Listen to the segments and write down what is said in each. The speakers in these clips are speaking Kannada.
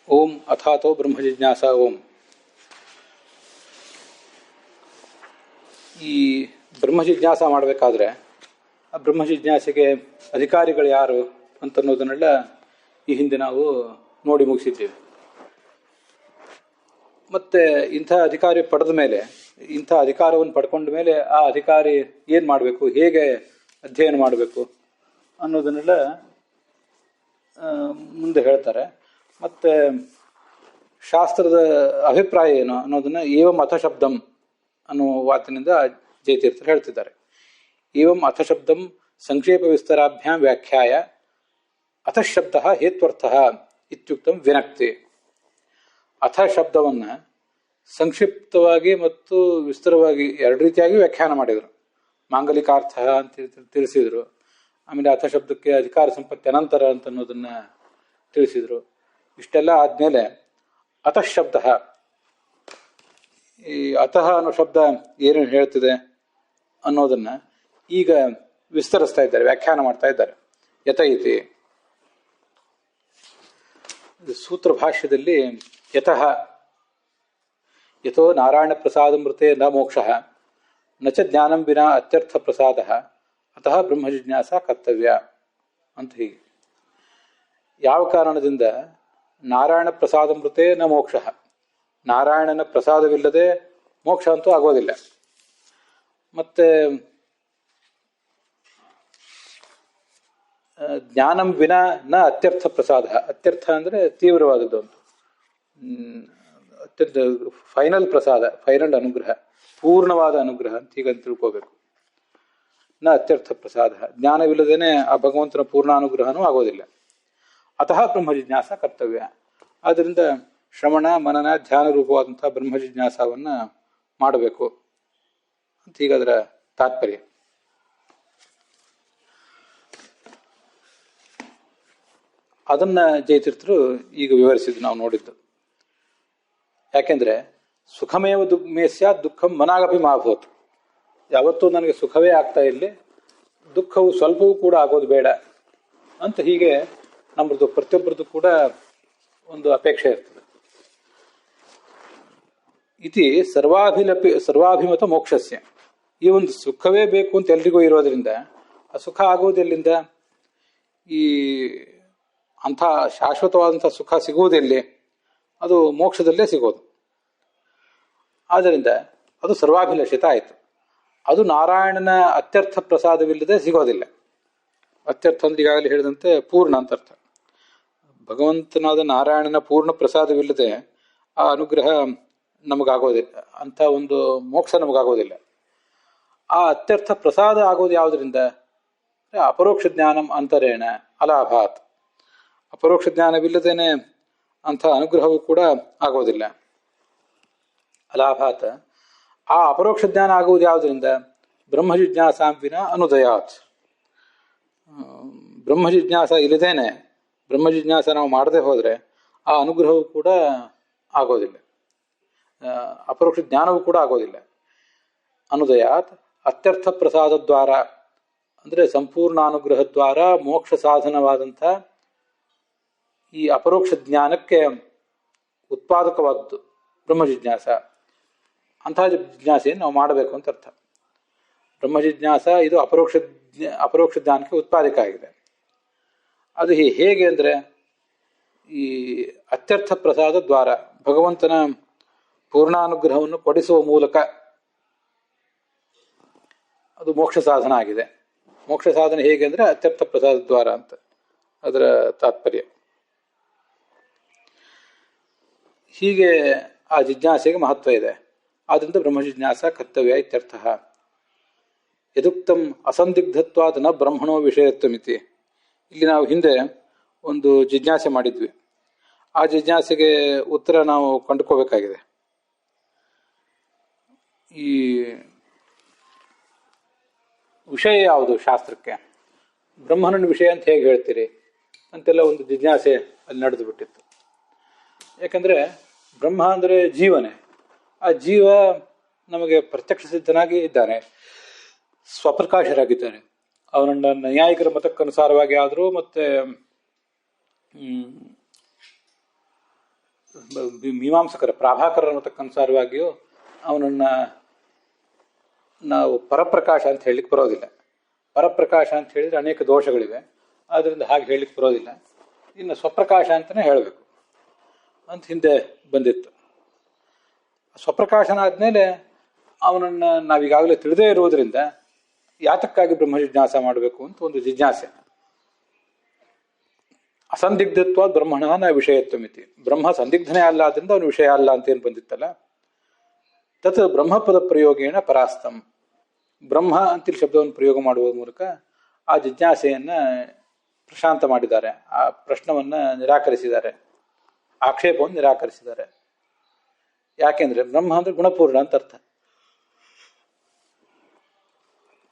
ಓಂ ಅಥಾತೋ ಬ್ರಹ್ಮ ಜಿಜ್ಞಾಸ ಓಂ. ಈ ಬ್ರಹ್ಮ ಜಿಜ್ಞಾಸ ಮಾಡಬೇಕಾದ್ರೆ ಆ ಬ್ರಹ್ಮ ಜಿಜ್ಞಾಸೆಗೆ ಅಧಿಕಾರಿಗಳು ಯಾರು ಅಂತನ್ನೋದನ್ನೆಲ್ಲ ಈ ಹಿಂದೆ ನಾವು ನೋಡಿ ಮುಗಿಸಿದ್ದೇವೆ. ಮತ್ತೆ ಇಂಥ ಅಧಿಕಾರಿ ಪಡೆದ ಮೇಲೆ, ಇಂಥ ಅಧಿಕಾರವನ್ನು ಪಡ್ಕೊಂಡ ಮೇಲೆ ಆ ಅಧಿಕಾರಿ ಏನು ಮಾಡಬೇಕು, ಹೇಗೆ ಅಧ್ಯಯನ ಮಾಡಬೇಕು ಅನ್ನೋದನ್ನೆಲ್ಲ ಮುಂದೆ ಹೇಳ್ತಾರೆ. ಮತ್ತು ಶಾಸ್ತ್ರದ ಅಭಿಪ್ರಾಯ ಏನು ಅನ್ನೋದನ್ನು ಏವಂ ಅಥಶಬ್ದಂ ಅನ್ನೋ ವಾತಿನಿಂದ ಜಯತೀರ್ಥರು ಹೇಳ್ತಿದ್ದಾರೆ. ಏವಂ ಅಥಶಬ್ದಂ ಸಂಕ್ಷೇಪ ವಿಸ್ತರಾಭ್ಯಾಂ ವ್ಯಾಖ್ಯಾಯ ಅಥಶಬ್ದ ಹೇತ್ವರ್ಥ ಇತ್ಯುಕ್ತಂ ವಿನಕ್ತಿ. ಅಥ ಶಬ್ದವನ್ನು ಸಂಕ್ಷಿಪ್ತವಾಗಿ ಮತ್ತು ವಿಸ್ತಾರವಾಗಿ ಎರಡು ರೀತಿಯಾಗಿ ವ್ಯಾಖ್ಯಾನ ಮಾಡಿದರು. ಮಾಂಗಲಿಕಾರ್ಥ ಅಂತ ತಿಳಿಸಿದರು. ಆಮೇಲೆ ಅಥ ಶಬ್ದಕ್ಕೆ ಅಧಿಕಾರ ಸಂಪತ್ತಿ ಅನಂತರ ಅಂತ ಅನ್ನೋದನ್ನು ತಿಳಿಸಿದರು. ಇಷ್ಟೆಲ್ಲ ಆದಮೇಲೆ ಅತಃ ಶಬ್ದ, ಈ ಅತಃ ಅನ್ನೋ ಶಬ್ದ ಏನೇನು ಹೇಳ್ತಿದೆ ಅನ್ನೋದನ್ನು ಈಗ ವಿಸ್ತರಿಸ್ತಾ ಇದ್ದಾರೆ, ವ್ಯಾಖ್ಯಾನ ಮಾಡ್ತಾ ಇದ್ದಾರೆ. ಯತ ಇತಿ ಸೂತ್ರ ಭಾಷ್ಯದಲ್ಲಿ ಯತಃ ಯಥೋ ನಾರಾಯಣ ಪ್ರಸಾದ ಮೃತೆ ನ ಮೋಕ್ಷ ನ ಚ ಜ್ಞಾನಂ ವಿನಾ ಅತ್ಯರ್ಥ ಪ್ರಸಾದ ಅತಃ ಬ್ರಹ್ಮ ಜಿಜ್ಞಾಸ ಕರ್ತವ್ಯ ಅಂತ. ಹೀಗೆ ಯಾವ ಕಾರಣದಿಂದ ನಾರಾಯಣ ಪ್ರಸಾದ ಮೃತೆ ನ ಮೋಕ್ಷ, ನಾರಾಯಣನ ಪ್ರಸಾದವಿಲ್ಲದೆ ಮೋಕ್ಷ ಅಂತೂ ಆಗೋದಿಲ್ಲ. ಮತ್ತೆ ಜ್ಞಾನಂ ವಿನಾ ನ ಅತ್ಯರ್ಥ ಪ್ರಸಾದ, ಅತ್ಯರ್ಥ ಅಂದರೆ ತೀವ್ರವಾದದ್ದು ಅಂತ, ಅತ್ಯಂತ ಫೈನಲ್ ಪ್ರಸಾದ, ಫೈನಲ್ ಅನುಗ್ರಹ, ಪೂರ್ಣವಾದ ಅನುಗ್ರಹ ಅಂತ ಹೀಗಂತ ತಿಳ್ಕೋಬೇಕು. ನ ಅತ್ಯರ್ಥ ಪ್ರಸಾದ, ಜ್ಞಾನವಿಲ್ಲದೇನೆ ಆ ಭಗವಂತನ ಪೂರ್ಣಾನುಗ್ರಹನೂ ಆಗೋದಿಲ್ಲ. ಅತಃ ಬ್ರಹ್ಮ ಜಿಜ್ಞಾಸ ಕರ್ತವ್ಯ. ಆದ್ದರಿಂದ ಶ್ರವಣ ಮನನ ಧ್ಯಾನ ರೂಪವಾದಂತಹ ಬ್ರಹ್ಮ ಜಿಜ್ಞಾಸವನ್ನು ಮಾಡಬೇಕು ಅಂತ ಈಗ ಅದರ ತಾತ್ಪರ್ಯ. ಅದನ್ನ ಜಯತೀರ್ಥರು ಈಗ ವಿವರಿಸಿದ್ದು ನಾವು ನೋಡಿದ್ದು. ಯಾಕೆಂದ್ರೆ ಸುಖಮೇವ ಮೇ ಸ್ಯಾತ್ ದುಃಖಂ ಮನಾಗಪಿ ಮಾಭೂತ್. ಯಾವತ್ತೂ ನನಗೆ ಸುಖವೇ ಆಗ್ತಾ ಇಲ್ಲಿ, ದುಃಖವು ಸ್ವಲ್ಪವೂ ಕೂಡ ಆಗೋದು ಬೇಡ ಅಂತ ಹೀಗೆ ನಮ್ಮದು ಪ್ರತಿಯೊಬ್ಬರದ್ದು ಕೂಡ ಒಂದು ಅಪೇಕ್ಷೆ ಇರ್ತದೆ. ಇತಿ ಸರ್ವಾಭಿಮತ ಮೋಕ್ಷಸ್ಯ. ಈ ಒಂದು ಸುಖವೇ ಬೇಕು ಅಂತ ಎಲ್ರಿಗೂ ಇರೋದ್ರಿಂದ ಆ ಸುಖ ಆಗೋದೆಲ್ಲಿಂದ? ಈ ಅಂಥ ಶಾಶ್ವತವಾದಂಥ ಸುಖ ಸಿಗುವುದೆಲ್ಲಿ? ಅದು ಮೋಕ್ಷದಲ್ಲೇ ಸಿಗೋದು. ಆದ್ದರಿಂದ ಅದು ಸರ್ವಾಭಿಲಷಿತ ಆಯಿತು. ಅದು ನಾರಾಯಣನ ಅತ್ಯರ್ಥ ಪ್ರಸಾದವಿಲ್ಲದೆ ಸಿಗೋದಿಲ್ಲ. ಅತ್ಯರ್ಥ ಅಂದ್ರೆ ಈಗಾಗಲೇ ಹೇಳಿದಂತೆ ಪೂರ್ಣ ಅಂತ ಅರ್ಥ. ಭಗವಂತನಾದ ನಾರಾಯಣನ ಪೂರ್ಣ ಪ್ರಸಾದವಿಲ್ಲದೆ ಆ ಅನುಗ್ರಹ ನಮಗಾಗೋದಿಲ್ಲ, ಅಂಥ ಒಂದು ಮೋಕ್ಷ ನಮಗಾಗೋದಿಲ್ಲ. ಆ ಅತ್ಯರ್ಥ ಪ್ರಸಾದ ಆಗೋದು ಯಾವುದರಿಂದ? ಅಪರೋಕ್ಷ ಜ್ಞಾನಂ ಅಂತರೇಣ ಅಲಾಭಾತ್. ಅಪರೋಕ್ಷ ಜ್ಞಾನವಿಲ್ಲದೇನೆ ಅಂಥ ಅನುಗ್ರಹವೂ ಕೂಡ ಆಗೋದಿಲ್ಲ. ಅಲಾಭಾತ್. ಆ ಅಪರೋಕ್ಷ ಜ್ಞಾನ ಆಗುವುದು ಯಾವುದರಿಂದ? ಬ್ರಹ್ಮ ಜಿಜ್ಞಾಸಾಂ ವಿನಾ ಅನುದಯಾತ್. ಬ್ರಹ್ಮ ಜಿಜ್ಞಾಸ ಇಲ್ಲದೇನೆ, ಬ್ರಹ್ಮ ಜಿಜ್ಞಾಸ ನಾವು ಮಾಡದೆ ಹೋದರೆ ಆ ಅನುಗ್ರಹವೂ ಕೂಡ ಆಗೋದಿಲ್ಲ, ಅಪರೋಕ್ಷ ಜ್ಞಾನವೂ ಕೂಡ ಆಗೋದಿಲ್ಲ. ಅನುದಯಾತ್ ಅತ್ಯರ್ಥ ಪ್ರಸಾದ ದ್ವಾರ ಅಂದರೆ ಸಂಪೂರ್ಣ ಅನುಗ್ರಹ ದ್ವಾರ ಮೋಕ್ಷ ಸಾಧನವಾದಂಥ ಈ ಅಪರೋಕ್ಷ ಜ್ಞಾನಕ್ಕೆ ಉತ್ಪಾದಕವಾದದ್ದು ಬ್ರಹ್ಮ ಜಿಜ್ಞಾಸ. ಅಂತಹ ಜಿಜ್ಞಾಸೆಯನ್ನು ನಾವು ಮಾಡಬೇಕು ಅಂತ ಅರ್ಥ. ಬ್ರಹ್ಮ ಜಿಜ್ಞಾಸ ಇದು ಅಪರೋಕ್ಷ ಜ್ಞಾನಕ್ಕೆ ಉತ್ಪಾದಕ ಆಗಿದೆ. ಅದು ಹೇಗೆ ಅಂದರೆ ಈ ಅತ್ಯರ್ಥ ಪ್ರಸಾದ ದ್ವಾರ, ಭಗವಂತನ ಪೂರ್ಣಾನುಗ್ರಹವನ್ನು ಕೊಡಿಸುವ ಮೂಲಕ ಅದು ಮೋಕ್ಷ ಸಾಧನ ಆಗಿದೆ. ಮೋಕ್ಷ ಸಾಧನೆ ಹೇಗೆ ಅಂದರೆ ಅತ್ಯರ್ಥ ಪ್ರಸಾದ ದ್ವಾರ ಅಂತ ಅದರ ತಾತ್ಪರ್ಯ. ಹೀಗೆ ಆ ಜಿಜ್ಞಾಸೆಗೆ ಮಹತ್ವ ಇದೆ. ಆದ್ದರಿಂದ ಬ್ರಹ್ಮ ಜಿಜ್ಞಾಸ ಕರ್ತವ್ಯ ಇತ್ಯರ್ಥ. ಯದುಕ್ತಂ ಅಸಂದಿಗ್ಧತ್ವಾದ ನ ಬ್ರಹ್ಮಣೋ ವಿಷಯತ್ವಮಿತಿ. ಇಲ್ಲಿ ನಾವು ಹಿಂದೆ ಒಂದು ಜಿಜ್ಞಾಸೆ ಮಾಡಿದ್ವಿ. ಆ ಜಿಜ್ಞಾಸೆಗೆ ಉತ್ತರ ನಾವು ಕಂಡುಕೋಬೇಕಾಗಿದೆ. ಈ ವಿಷಯ ಯಾವುದು ಶಾಸ್ತ್ರಕ್ಕೆ? ಬ್ರಹ್ಮನ ವಿಷಯ ಅಂತ ಹೇಗೆ ಹೇಳ್ತೀರಿ ಅಂತೆಲ್ಲ ಒಂದು ಜಿಜ್ಞಾಸೆ ಅಲ್ಲಿ ನಡೆದು ಬಿಟ್ಟಿತ್ತು. ಯಾಕಂದರೆ ಬ್ರಹ್ಮ ಅಂದರೆ ಜೀವನೇ. ಆ ಜೀವ ನಮಗೆ ಪ್ರತ್ಯಕ್ಷ ಸಿದ್ಧನಾಗಿ ಇದ್ದಾನೆ, ಸ್ವಪ್ರಕಾಶರಾಗಿದ್ದಾನೆ. ಅವನನ್ನ ನ್ಯಾಯಿಕರ ಮತಕ್ಕನುಸಾರವಾಗಿ ಆದರೂ ಮತ್ತೆ ಮೀಮಾಂಸಕರ ಪ್ರಾಭಾಕರ ಅನ್ನತಕ್ಕನುಸಾರವಾಗಿಯೂ ಅವನನ್ನು ನಾವು ಪರಪ್ರಕಾಶ ಅಂತ ಹೇಳಲಿಕ್ಕೆ ಬರೋದಿಲ್ಲ. ಪರಪ್ರಕಾಶ ಅಂತ ಹೇಳಿದರೆ ಅನೇಕ ದೋಷಗಳಿವೆ, ಆದ್ದರಿಂದ ಹಾಗೆ ಹೇಳಲಿಕ್ಕೆ ಬರೋದಿಲ್ಲ. ಇನ್ನು ಸ್ವಪ್ರಕಾಶ ಅಂತಲೇ ಹೇಳಬೇಕು ಅಂತ ಹಿಂದೆ ಬಂದಿತ್ತು. ಸ್ವಪ್ರಕಾಶನಾದ್ಮೇಲೆ ಅವನನ್ನು ನಾವೀಗಾಗಲೇ ತಿಳಿದೇ ಇರುವುದರಿಂದ ಯಾತಕ್ಕಾಗಿ ಬ್ರಹ್ಮ ಜಿಜ್ಞಾಸ ಮಾಡಬೇಕು ಅಂತ ಒಂದು ಜಿಜ್ಞಾಸೆ. ಅಸಂದಿಗ್ಧತ್ವ ಬ್ರಹ್ಮಣ ವಿಷಯತ್ವ ಮಿತಿ. ಬ್ರಹ್ಮ ಸಂದಿಗ್ಧನೇ ಅಲ್ಲ, ಆದ್ರಿಂದ ಅವನು ವಿಷಯ ಅಲ್ಲ ಅಂತ ಏನು ಬಂದಿತ್ತಲ್ಲ, ತತ್ ಬ್ರಹ್ಮಪದ ಪ್ರಯೋಗೇಣ ಪರಾಸ್ತಂ. ಬ್ರಹ್ಮ ಅಂತಿಲ್ ಶಬ್ದವನ್ನು ಪ್ರಯೋಗ ಮಾಡುವ ಮೂಲಕ ಆ ಜಿಜ್ಞಾಸೆಯನ್ನ ಪ್ರಶಾಂತ ಮಾಡಿದ್ದಾರೆ, ಆ ಪ್ರಶ್ನವನ್ನ ನಿರಾಕರಿಸಿದ್ದಾರೆ, ಆಕ್ಷೇಪವನ್ನು ನಿರಾಕರಿಸಿದ್ದಾರೆ. ಯಾಕೆಂದ್ರೆ ಬ್ರಹ್ಮ ಅಂದ್ರೆ ಗುಣಪೂರ್ಣ ಅಂತ ಅರ್ಥ.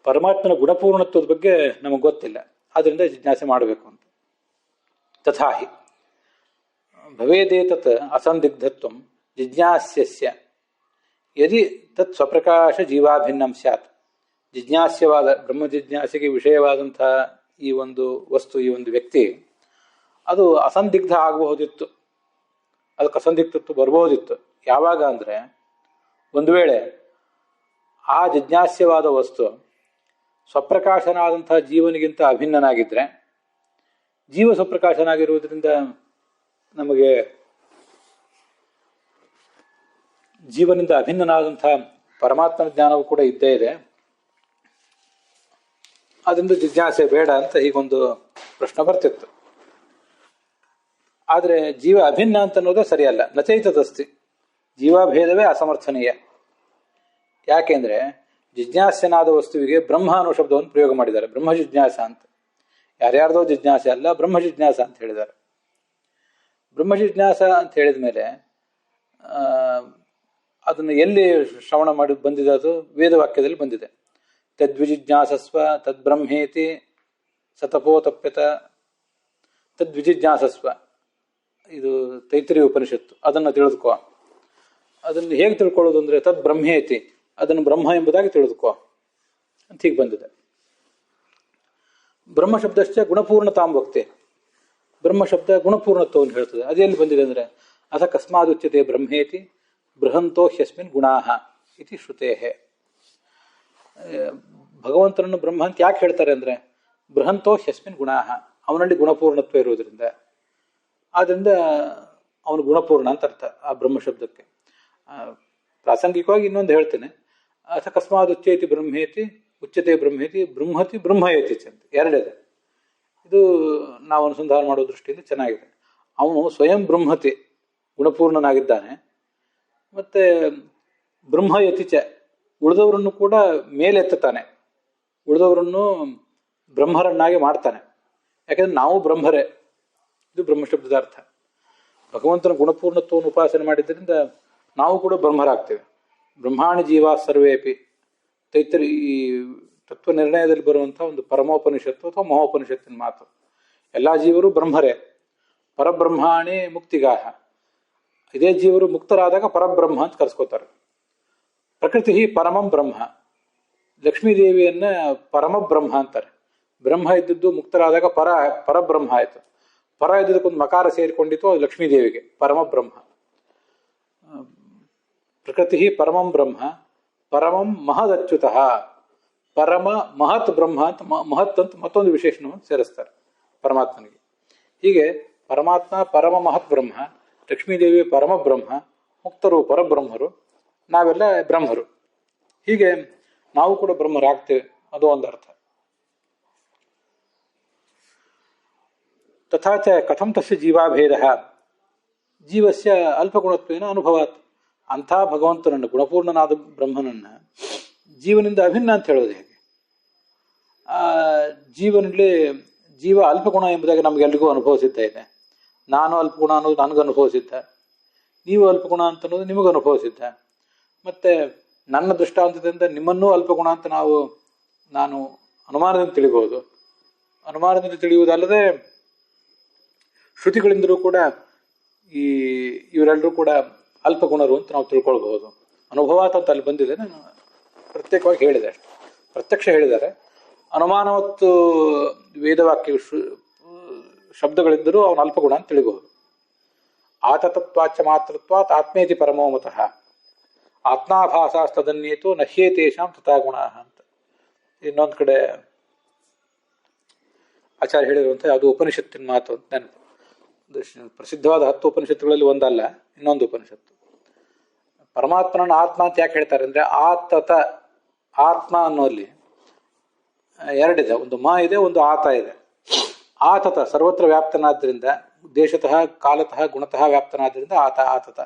ಪರಮಾತ್ಮನ ಗುಣಪೂರ್ಣತ್ವದ ಬಗ್ಗೆ ನಮಗೆ ಗೊತ್ತಿಲ್ಲ, ಆದ್ರಿಂದ ಜಿಜ್ಞಾಸೆ ಮಾಡಬೇಕು ಅಂತ. ತಥಾಹಿ ಭವೇದೇತತ್ ಅಸಂದಿಗ್ಧತ್ವಂ ಜಿಜ್ಞಾಸ್ಯಸ್ಯ ಯದಿ ತತ್ ಸ್ವಪ್ರಕಾಶ ಜೀವಾಭಿನ್ನಂ ಸ್ಯಾತ್. ಜಿಜ್ಞಾಸ್ಯವಾದ ಬ್ರಹ್ಮ ಜಿಜ್ಞಾಸೆಗೆ ವಿಷಯವಾದಂತಹ ಈ ಒಂದು ವಸ್ತು, ಈ ಒಂದು ವ್ಯಕ್ತಿ, ಅದು ಅಸಂದಿಗ್ಧ ಆಗಬಹುದಿತ್ತು, ಅದಕ್ಕೆ ಅಸಂದಿಗ್ಧತ್ವ ಬರಬಹುದಿತ್ತು. ಯಾವಾಗ ಅಂದರೆ, ಒಂದು ವೇಳೆ ಆ ಜಿಜ್ಞಾಸ್ಯವಾದ ವಸ್ತು ಸ್ವಪ್ರಕಾಶನಾದಂತಹ ಜೀವನಿಗಿಂತ ಅಭಿನ್ನನಾಗಿದ್ದರೆ, ಜೀವ ಸ್ವಪ್ರಕಾಶನಾಗಿರುವುದರಿಂದ ನಮಗೆ ಜೀವನಿಂದ ಅಭಿನ್ನನಾದಂತಹ ಪರಮಾತ್ಮನ ಜ್ಞಾನವೂ ಕೂಡ ಇದ್ದೇ ಇದೆ, ಅದರಿಂದ ಜಿಜ್ಞಾಸೆ ಬೇಡ ಅಂತ ಹೀಗೊಂದು ಪ್ರಶ್ನೆ ಬರ್ತಿತ್ತು. ಆದರೆ ಜೀವ ಅಭಿನ್ನ ಅಂತ ಅನ್ನೋದೇ ಸರಿಯಲ್ಲ. ನಚೈತದಸ್ತಿ, ಜೀವಾಭೇದವೇ ಅಸಮರ್ಥನೀಯ. ಯಾಕೆಂದ್ರೆ ಜಿಜ್ಞಾಸ್ಯನಾದ ವಸ್ತುವಿಗೆ ಬ್ರಹ್ಮ ಅನ್ನೋ ಶಬ್ದವನ್ನು ಪ್ರಯೋಗ ಮಾಡಿದ್ದಾರೆ, ಬ್ರಹ್ಮ ಜಿಜ್ಞಾಸ ಅಂತ. ಯಾರ್ಯಾರ್ದೋ ಜಿಜ್ಞಾಸೆ ಅಲ್ಲ, ಬ್ರಹ್ಮ ಜಿಜ್ಞಾಸ ಅಂತ ಹೇಳಿದ್ದಾರೆ. ಬ್ರಹ್ಮ ಜಿಜ್ಞಾಸ ಅಂತ ಹೇಳಿದ ಮೇಲೆ ಅದನ್ನು ಎಲ್ಲಿ ಶ್ರವಣ ಮಾಡಿ ಬಂದಿದೆ? ಅದು ವೇದವಾಕ್ಯದಲ್ಲಿ ಬಂದಿದೆ. ತದ್ವಿಜಿಜ್ಞಾಸಸ್ವ ತದ್ಬ್ರಹ್ಮೇತಿ ಸತಪೋ ತಪ್ಯತ ತದ್ವಿಜಿಜ್ಞಾಸಸ್ವ. ಇದು ತೈತ್ರಿಯ ಉಪನಿಷತ್ತು. ಅದನ್ನು ತಿಳಿದುಕೋ. ಅದನ್ನು ಹೇಗೆ ತಿಳ್ಕೊಳ್ಳೋದು ಅಂದರೆ ತದ್ ಬ್ರಹ್ಮೇತಿ, ಅದನ್ನು ಬ್ರಹ್ಮ ಎಂಬುದಾಗಿ ತಿಳಿದುಕೋ ಅಂತ ಹೀಗೆ ಬಂದಿದೆ. ಬ್ರಹ್ಮ ಶಬ್ದಶ್ಚ ಗುಣಪೂರ್ಣತಾಂ ವಕ್ತೆ. ಬ್ರಹ್ಮ ಶಬ್ದ ಗುಣಪೂರ್ಣತ್ವವನ್ನು ಹೇಳ್ತದೆ. ಅದೆಲ್ಲಿ ಬಂದಿದೆ ಅಂದರೆ ಅಥ ಕಸ್ಮಾದುಚ್ಯತೆ ಬ್ರಹ್ಮೇತಿ ಬೃಹಂತೋ ಹ್ಯಸ್ಮಿನ್ ಗುಣಾಹ ಇತಿ ಶ್ರುತೇಹೆ. ಭಗವಂತನನ್ನು ಬ್ರಹ್ಮ ಅಂತ ಯಾಕೆ ಹೇಳ್ತಾರೆ ಅಂದರೆ ಬೃಹಂತೋ ಹ್ಯಸ್ಮಿನ್ ಗುಣಾಹ, ಅವನಲ್ಲಿ ಗುಣಪೂರ್ಣತ್ವ ಇರುವುದರಿಂದ. ಆದ್ದರಿಂದ ಅವನು ಗುಣಪೂರ್ಣ ಅಂತ ಅರ್ಥ ಆ ಬ್ರಹ್ಮ ಶಬ್ದಕ್ಕೆ. ಪ್ರಾಸಂಗಿಕವಾಗಿ ಇನ್ನೊಂದು ಹೇಳ್ತೇನೆ. ಅಥ ಕಸ್ಮಾತ್ ಉಚ್ಯೇತಿ ಬ್ರಹ್ಮೇತಿ ಉಚ್ಯತೆ ಬ್ರಹ್ಮೇತಿ ಬೃಂಹತಿ ಬ್ರಹ್ಮಯತಿ ಅಂತ ಎರಡಿದೆ. ಇದು ನಾವು ಅನುಸಂಧಾನ ಮಾಡೋ ದೃಷ್ಟಿಯಿಂದ ಚೆನ್ನಾಗಿದೆ. ಅವನು ಸ್ವಯಂ ಬ್ರಹ್ಮತಿ, ಗುಣಪೂರ್ಣನಾಗಿದ್ದಾನೆ. ಮತ್ತೆ ಬ್ರಹ್ಮಯತಿಚ, ಉಳಿದವರನ್ನು ಕೂಡ ಮೇಲೆತ್ತಾನೆ, ಉಳಿದವರನ್ನು ಬ್ರಹ್ಮರನ್ನಾಗಿ ಮಾಡ್ತಾನೆ. ಯಾಕಂದ್ರೆ ನಾವು ಬ್ರಹ್ಮರೇ, ಇದು ಬ್ರಹ್ಮಶಬ್ದದ ಅರ್ಥ. ಭಗವಂತನ ಗುಣಪೂರ್ಣತ್ವವನ್ನು ಉಪಾಸನೆ ಮಾಡಿದ್ದರಿಂದ ನಾವು ಕೂಡ ಬ್ರಹ್ಮರಾಗ್ತೇವೆ. ಬ್ರಹ್ಮಾಣಿ ಜೀವ ಸರ್ವೇಪಿ. ತೈತರಿ ಈ ತತ್ವ ನಿರ್ಣಯದಲ್ಲಿ ಬರುವಂಥ ಒಂದು ಪರಮೋಪನಿಷತ್ತು ಅಥವಾ ಮಹೋಪನಿಷತ್ತಿನ ಮಾತು. ಎಲ್ಲ ಜೀವರು ಬ್ರಹ್ಮರೇ. ಪರಬ್ರಹ್ಮಾಣಿ ಮುಕ್ತಿಗಾಹ. ಇದೇ ಜೀವರು ಮುಕ್ತರಾದಾಗ ಪರಬ್ರಹ್ಮ ಅಂತ ಕರೆಸ್ಕೋತಾರೆ. ಪ್ರಕೃತಿ ಪರಮಂ ಬ್ರಹ್ಮ. ಲಕ್ಷ್ಮೀದೇವಿಯನ್ನ ಪರಮಬ್ರಹ್ಮ ಅಂತಾರೆ. ಬ್ರಹ್ಮ ಇದ್ದದ್ದು ಮುಕ್ತರಾದಾಗ ಪರಬ್ರಹ್ಮ ಆಯಿತು. ಪರ ಇದ್ದದಕ್ಕೊಂದು ಮಕಾರ ಸೇರಿಕೊಂಡಿತ್ತು, ಅದು ಲಕ್ಷ್ಮೀದೇವಿಗೆ ಪರಮಬ್ರಹ್ಮ. ಪ್ರಕೃತಿ ಪರಮಂ ಬ್ರಹ್ಮ ಪರಮಂ ಮಹದಚ್ಯುತಃ. ಪರಮ ಮಹತ್ ಬ್ರಹ್ಮ ಅಂತ ಮಹತ್ ಅಂತ ಮತ್ತೊಂದು ವಿಶೇಷಣವನ್ನು ಸೇರಿಸ್ತಾರೆ ಪರಮಾತ್ಮನಿಗೆ. ಹೀಗೆ ಪರಮಾತ್ಮ ಪರಮ ಮಹತ್ ಬ್ರಹ್ಮ, ಲಕ್ಷ್ಮೀದೇವಿ ಪರಮ ಬ್ರಹ್ಮ, ಮುಕ್ತರು ಪರಬ್ರಹ್ಮರು, ನಾವೆಲ್ಲ ಬ್ರಹ್ಮರು. ಹೀಗೆ ನಾವು ಕೂಡ ಬ್ರಹ್ಮರಾಗ್ತೇವೆ, ಅದು ಒಂದು ಅರ್ಥ. ತಥಾಚ ಕಥಂ ತಸ್ಯ ಜೀವಾಭೇದ ಜೀವಸ್ಯ ಅಲ್ಪಗುಣತ್ವೇನ ಅನುಭವಾತ್. ಅಂಥ ಭಗವಂತನನ್ನು, ಗುಣಪೂರ್ಣನಾದ ಬ್ರಹ್ಮನನ್ನ ಜೀವನಿಂದ ಅಭಿನ್ನ ಅಂತ ಹೇಳೋದು ಹೇಗೆ? ಜೀವನಲ್ಲಿ ಜೀವ ಅಲ್ಪಗುಣ ಎಂಬುದಾಗಿ ನಮಗೆಲ್ರಿಗೂ ಅನುಭವ ಸಿದ್ಧ ಇದೆ. ನಾನು ಅಲ್ಪಗುಣ ಅನ್ನೋದು ನನಗೂ ಅನುಭವ ಸಿದ್ಧ, ನೀವು ಅಲ್ಪಗುಣ ಅಂತ ಅನ್ನೋದು ನಿಮಗೂ ಅನುಭವ ಸಿದ್ಧ. ಮತ್ತೆ ನನ್ನ ದೃಷ್ಟಾಂತದಿಂದ ನಿಮ್ಮನ್ನೂ ಅಲ್ಪಗುಣ ಅಂತ ನಾನು ಅನುಮಾನದಿಂದ ತಿಳಿಬಹುದು. ಅನುಮಾನದಿಂದ ತಿಳಿಯುವುದಲ್ಲದೆ ಶ್ರುತಿಗಳಿಂದಲೂ ಕೂಡ ಇವರೆಲ್ಲರೂ ಕೂಡ ಅಲ್ಪಗುಣರು ಅಂತ ನಾವು ತಿಳ್ಕೊಳ್ಬಹುದು. ಅನುಭವಾತ ಅಂತ ಅಲ್ಲಿ ಬಂದಿದೆ, ನಾನು ಪ್ರತ್ಯೇಕವಾಗಿ ಹೇಳಿದೆ ಅಷ್ಟೆ. ಪ್ರತ್ಯಕ್ಷ ಹೇಳಿದ್ದಾರೆ. ಅನುಮಾನ ಮತ್ತು ವೇದವಾಕ್ಯ ಶಬ್ದಗಳಿದ್ದರೂ ಅವನು ಅಲ್ಪಗುಣ ಅಂತ ತಿಳಿಬಹುದು. ಆತತತ್ವಾಚ ಮಾತೃತ್ವಾತ್ ಆತ್ಮೇತಿ ಪರಮೋಮತಃ ಆತ್ಮಾಭಾಸಾಸ್ತದನ್ಯೇತು ನಹ್ಯೇತೇಷಾಂ ತಥಾ ಗುಣಾಃ ಅಂತ. ಇನ್ನೊಂದು ಕಡೆ ಆಚಾರ್ಯ ಹೇಳಿರುವಂತೆ ಅದು ಉಪನಿಷತ್ತಿನ ಮಾತು ಅಂತ ನೆನಪು. ಪ್ರಸಿದ್ಧವಾದ 10 ಉಪನಿಷತ್ತುಗಳಲ್ಲಿ ಒಂದಲ್ಲ, ಇನ್ನೊಂದು ಉಪನಿಷತ್ತು. ಪರಮಾತ್ಮನನ್ನು ಆತ್ಮ ಅಂತ ಯಾಕೆ ಹೇಳ್ತಾರೆ ಅಂದ್ರೆ ಆತತ ಆತ್ಮ ಅನ್ನೋಲ್ಲಿ ಎರಡಿದೆ, ಒಂದು ಮ ಇದೆ, ಒಂದು ಆತ ಇದೆ. ಆತತ ಸರ್ವತ್ರ ವ್ಯಾಪ್ತನಾದ್ರಿಂದ, ದೇಶತಃ ಕಾಲತಃ ಗುಣತಃ ವ್ಯಾಪ್ತನಾದ್ರಿಂದ ಆತ ಆತತ.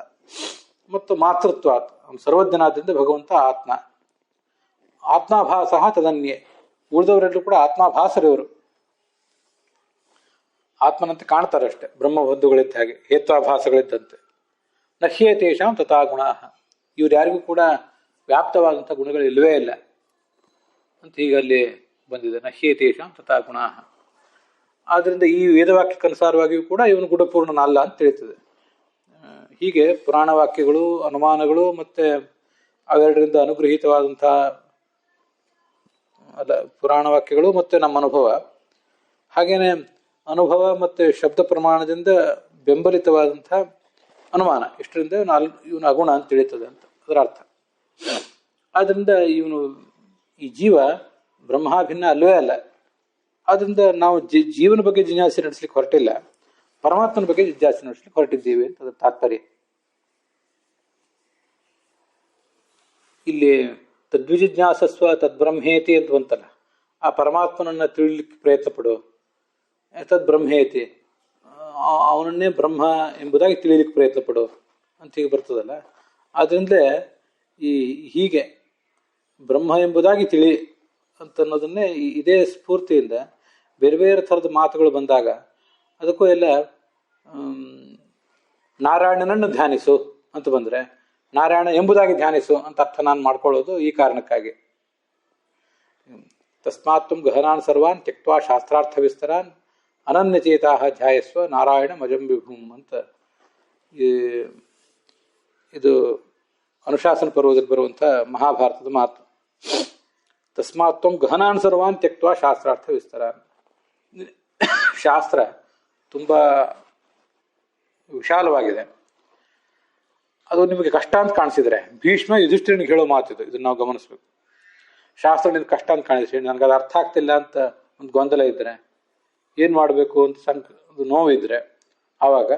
ಮತ್ತು ಮಾತೃತ್ವ ಸರ್ವಜ್ಞನಾದ್ರಿಂದ ಭಗವಂತ ಆತ್ಮ. ಆತ್ಮಾಭಾಸ ತದನ್ಯೇ, ಉಳಿದವರೆಲ್ಲರೂ ಕೂಡ ಆತ್ಮಾಭಾಸರವರು, ಆತ್ಮನಂತೆ ಕಾಣ್ತಾರೆ ಅಷ್ಟೆ, ಬ್ರಹ್ಮಬಂಧುಗಳಿದ್ದ ಹಾಗೆ, ಹೇತ್ವಾಭಾಸಗಳಿದ್ದಂತೆ. ನಹ್ಯೇತೇಷಾಂ ತಥಾ ಗುಣಾಃ, ಇವ್ರು ಯಾರಿಗೂ ಕೂಡ ವ್ಯಾಪ್ತವಾದಂಥ ಗುಣಗಳು ಇಲ್ಲವೇ ಇಲ್ಲ ಅಂತ ಈಗ ಅಲ್ಲಿ ಬಂದಿದೆ. ನಹ್ಯೇತೇಷಾಂ ತಥಾ ಗುಣಾಃ. ಆದ್ದರಿಂದ ಈ ವೇದವಾಕ್ಯಕ್ಕನುಸಾರವಾಗಿಯೂ ಕೂಡ ಇವನು ಗುಣಪೂರ್ಣನಲ್ಲ ಅಂತ ತಿಳಿತದೆ. ಹೀಗೆ ಪುರಾಣ ವಾಕ್ಯಗಳು, ಅನುಮಾನಗಳು ಮತ್ತೆ ಅವೆರಡರಿಂದ ಅನುಗ್ರಹಿತವಾದಂಥ ಪುರಾಣ ವಾಕ್ಯಗಳು ಮತ್ತೆ ನಮ್ಮ ಅನುಭವ, ಹಾಗೇನೆ ಅನುಭವ ಮತ್ತು ಶಬ್ದ ಪ್ರಮಾಣದಿಂದ ಬೆಂಬಲಿತವಾದಂಥ ಅನುಮಾನ, ಇಷ್ಟರಿಂದ ಇವನು ಅಗುಣ ಅಂತ ತಿಳಿತದೆ ಅಂತ ಅದರ ಅರ್ಥ. ಆದ್ದರಿಂದ ಇವನು ಈ ಜೀವ ಬ್ರಹ್ಮಾಭಿನ್ನ ಅಲ್ಲವೇ ಅಲ್ಲ. ಆದ್ದರಿಂದ ನಾವು ಜೀವನ ಬಗ್ಗೆ ಜಿಜ್ಞಾಸೆ ನಡೆಸಲಿಕ್ಕೆ ಹೊರಟಿಲ್ಲ, ಪರಮಾತ್ಮನ ಬಗ್ಗೆ ಜಿಜ್ಞಾಸೆ ನಡೆಸಲಿಕ್ಕೆ ಹೊರಟಿದ್ದೀವಿ ಅಂತ ಅದರ ತಾತ್ಪರ್ಯ. ಇಲ್ಲಿ ತದ್ವಿಜಿಜ್ಞಾಸಸ್ವ ತದ್ಬ್ರಹ್ಮೇತಿ ಅಂತ ಬಂತಲ್ಲ, ಆ ಪರಮಾತ್ಮನನ್ನ ತಿಳಿಲಿಕ್ಕೆ ಪ್ರಯತ್ನ ಪಡು. ತದ್ ಬ್ರಹ್ಮೇತಿ, ಅವನನ್ನೇ ಬ್ರಹ್ಮ ಎಂಬುದಾಗಿ ತಿಳಿಲಿಕ್ಕೆ ಪ್ರಯತ್ನ ಪಡು ಅಂತ ಹೀಗೆ ಬರ್ತದಲ್ಲ. ಆದ್ರಿಂದಲೇ ಹೀಗೆ ಬ್ರಹ್ಮ ಎಂಬುದಾಗಿ ತಿಳಿ ಅಂತನ್ನೋದನ್ನೇ ಇದೇ ಸ್ಫೂರ್ತಿಯಿಂದ ಬೇರೆ ಬೇರೆ ಥರದ ಮಾತುಗಳು ಬಂದಾಗ ಅದಕ್ಕೂ ಎಲ್ಲ ನಾರಾಯಣನನ್ನು ಧ್ಯಾನಿಸು ಅಂತ ಬಂದರೆ ನಾರಾಯಣ ಎಂಬುದಾಗಿ ಧ್ಯಾನಿಸು ಅಂತ ಅರ್ಥ ನಾನು ಮಾಡ್ಕೊಳ್ಳೋದು ಈ ಕಾರಣಕ್ಕಾಗಿ. ತಸ್ಮಾತ್ ಗಹನಾನ್ ಸರ್ವಾನ್ ತ್ಯಕ್ವಾ ಶಾಸ್ತ್ರಾರ್ಥ ವಿಸ್ತರಾನ್ ಅನನ್ಯಚೇತಾ ಧ್ಯಾಯಸ್ವ ನಾರಾಯಣ ಮಜಂ ವಿಭೂಮ್ ಅಂತ ಇದು ಅನುಶಾಸನ ಪರ್ವದಲ್ಲಿ ಬರುವಂಥ ಮಹಾಭಾರತದ ಮಾತು. ತಸ್ಮಾತ್ ಗಹನಾನ್ ಸರ್ವಾನ್ ತ್ಯಕ್ವಾ ಶಾಸ್ತ್ರಾರ್ಥ ವಿಸ್ತರಾನ್. ಶಾಸ್ತ್ರ ತುಂಬ ವಿಶಾಲವಾಗಿದೆ, ಅದು ನಿಮಗೆ ಕಷ್ಟ ಅಂತ ಕಾಣಿಸಿದ್ರೆ ಭೀಷ್ಮ ಯುಧಿಷ್ಠಿರನಿಗೆ ಹೇಳೋ ಮಾತಿದು, ಇದನ್ನು ನಾವು ಗಮನಿಸ್ಬೇಕು. ಶಾಸ್ತ್ರ ನಿಮ್ಗೆ ಕಷ್ಟ ಅಂತ ಕಾಣಿಸಿ, ನನಗೆ ಅದು ಅರ್ಥ ಆಗ್ತಿಲ್ಲ ಅಂತ ಒಂದು ಗೊಂದಲ ಇದ್ದರೆ, ಏನು ಮಾಡಬೇಕು ಅಂತ ಒಂದು ನೋವಿದ್ರೆ, ಆವಾಗ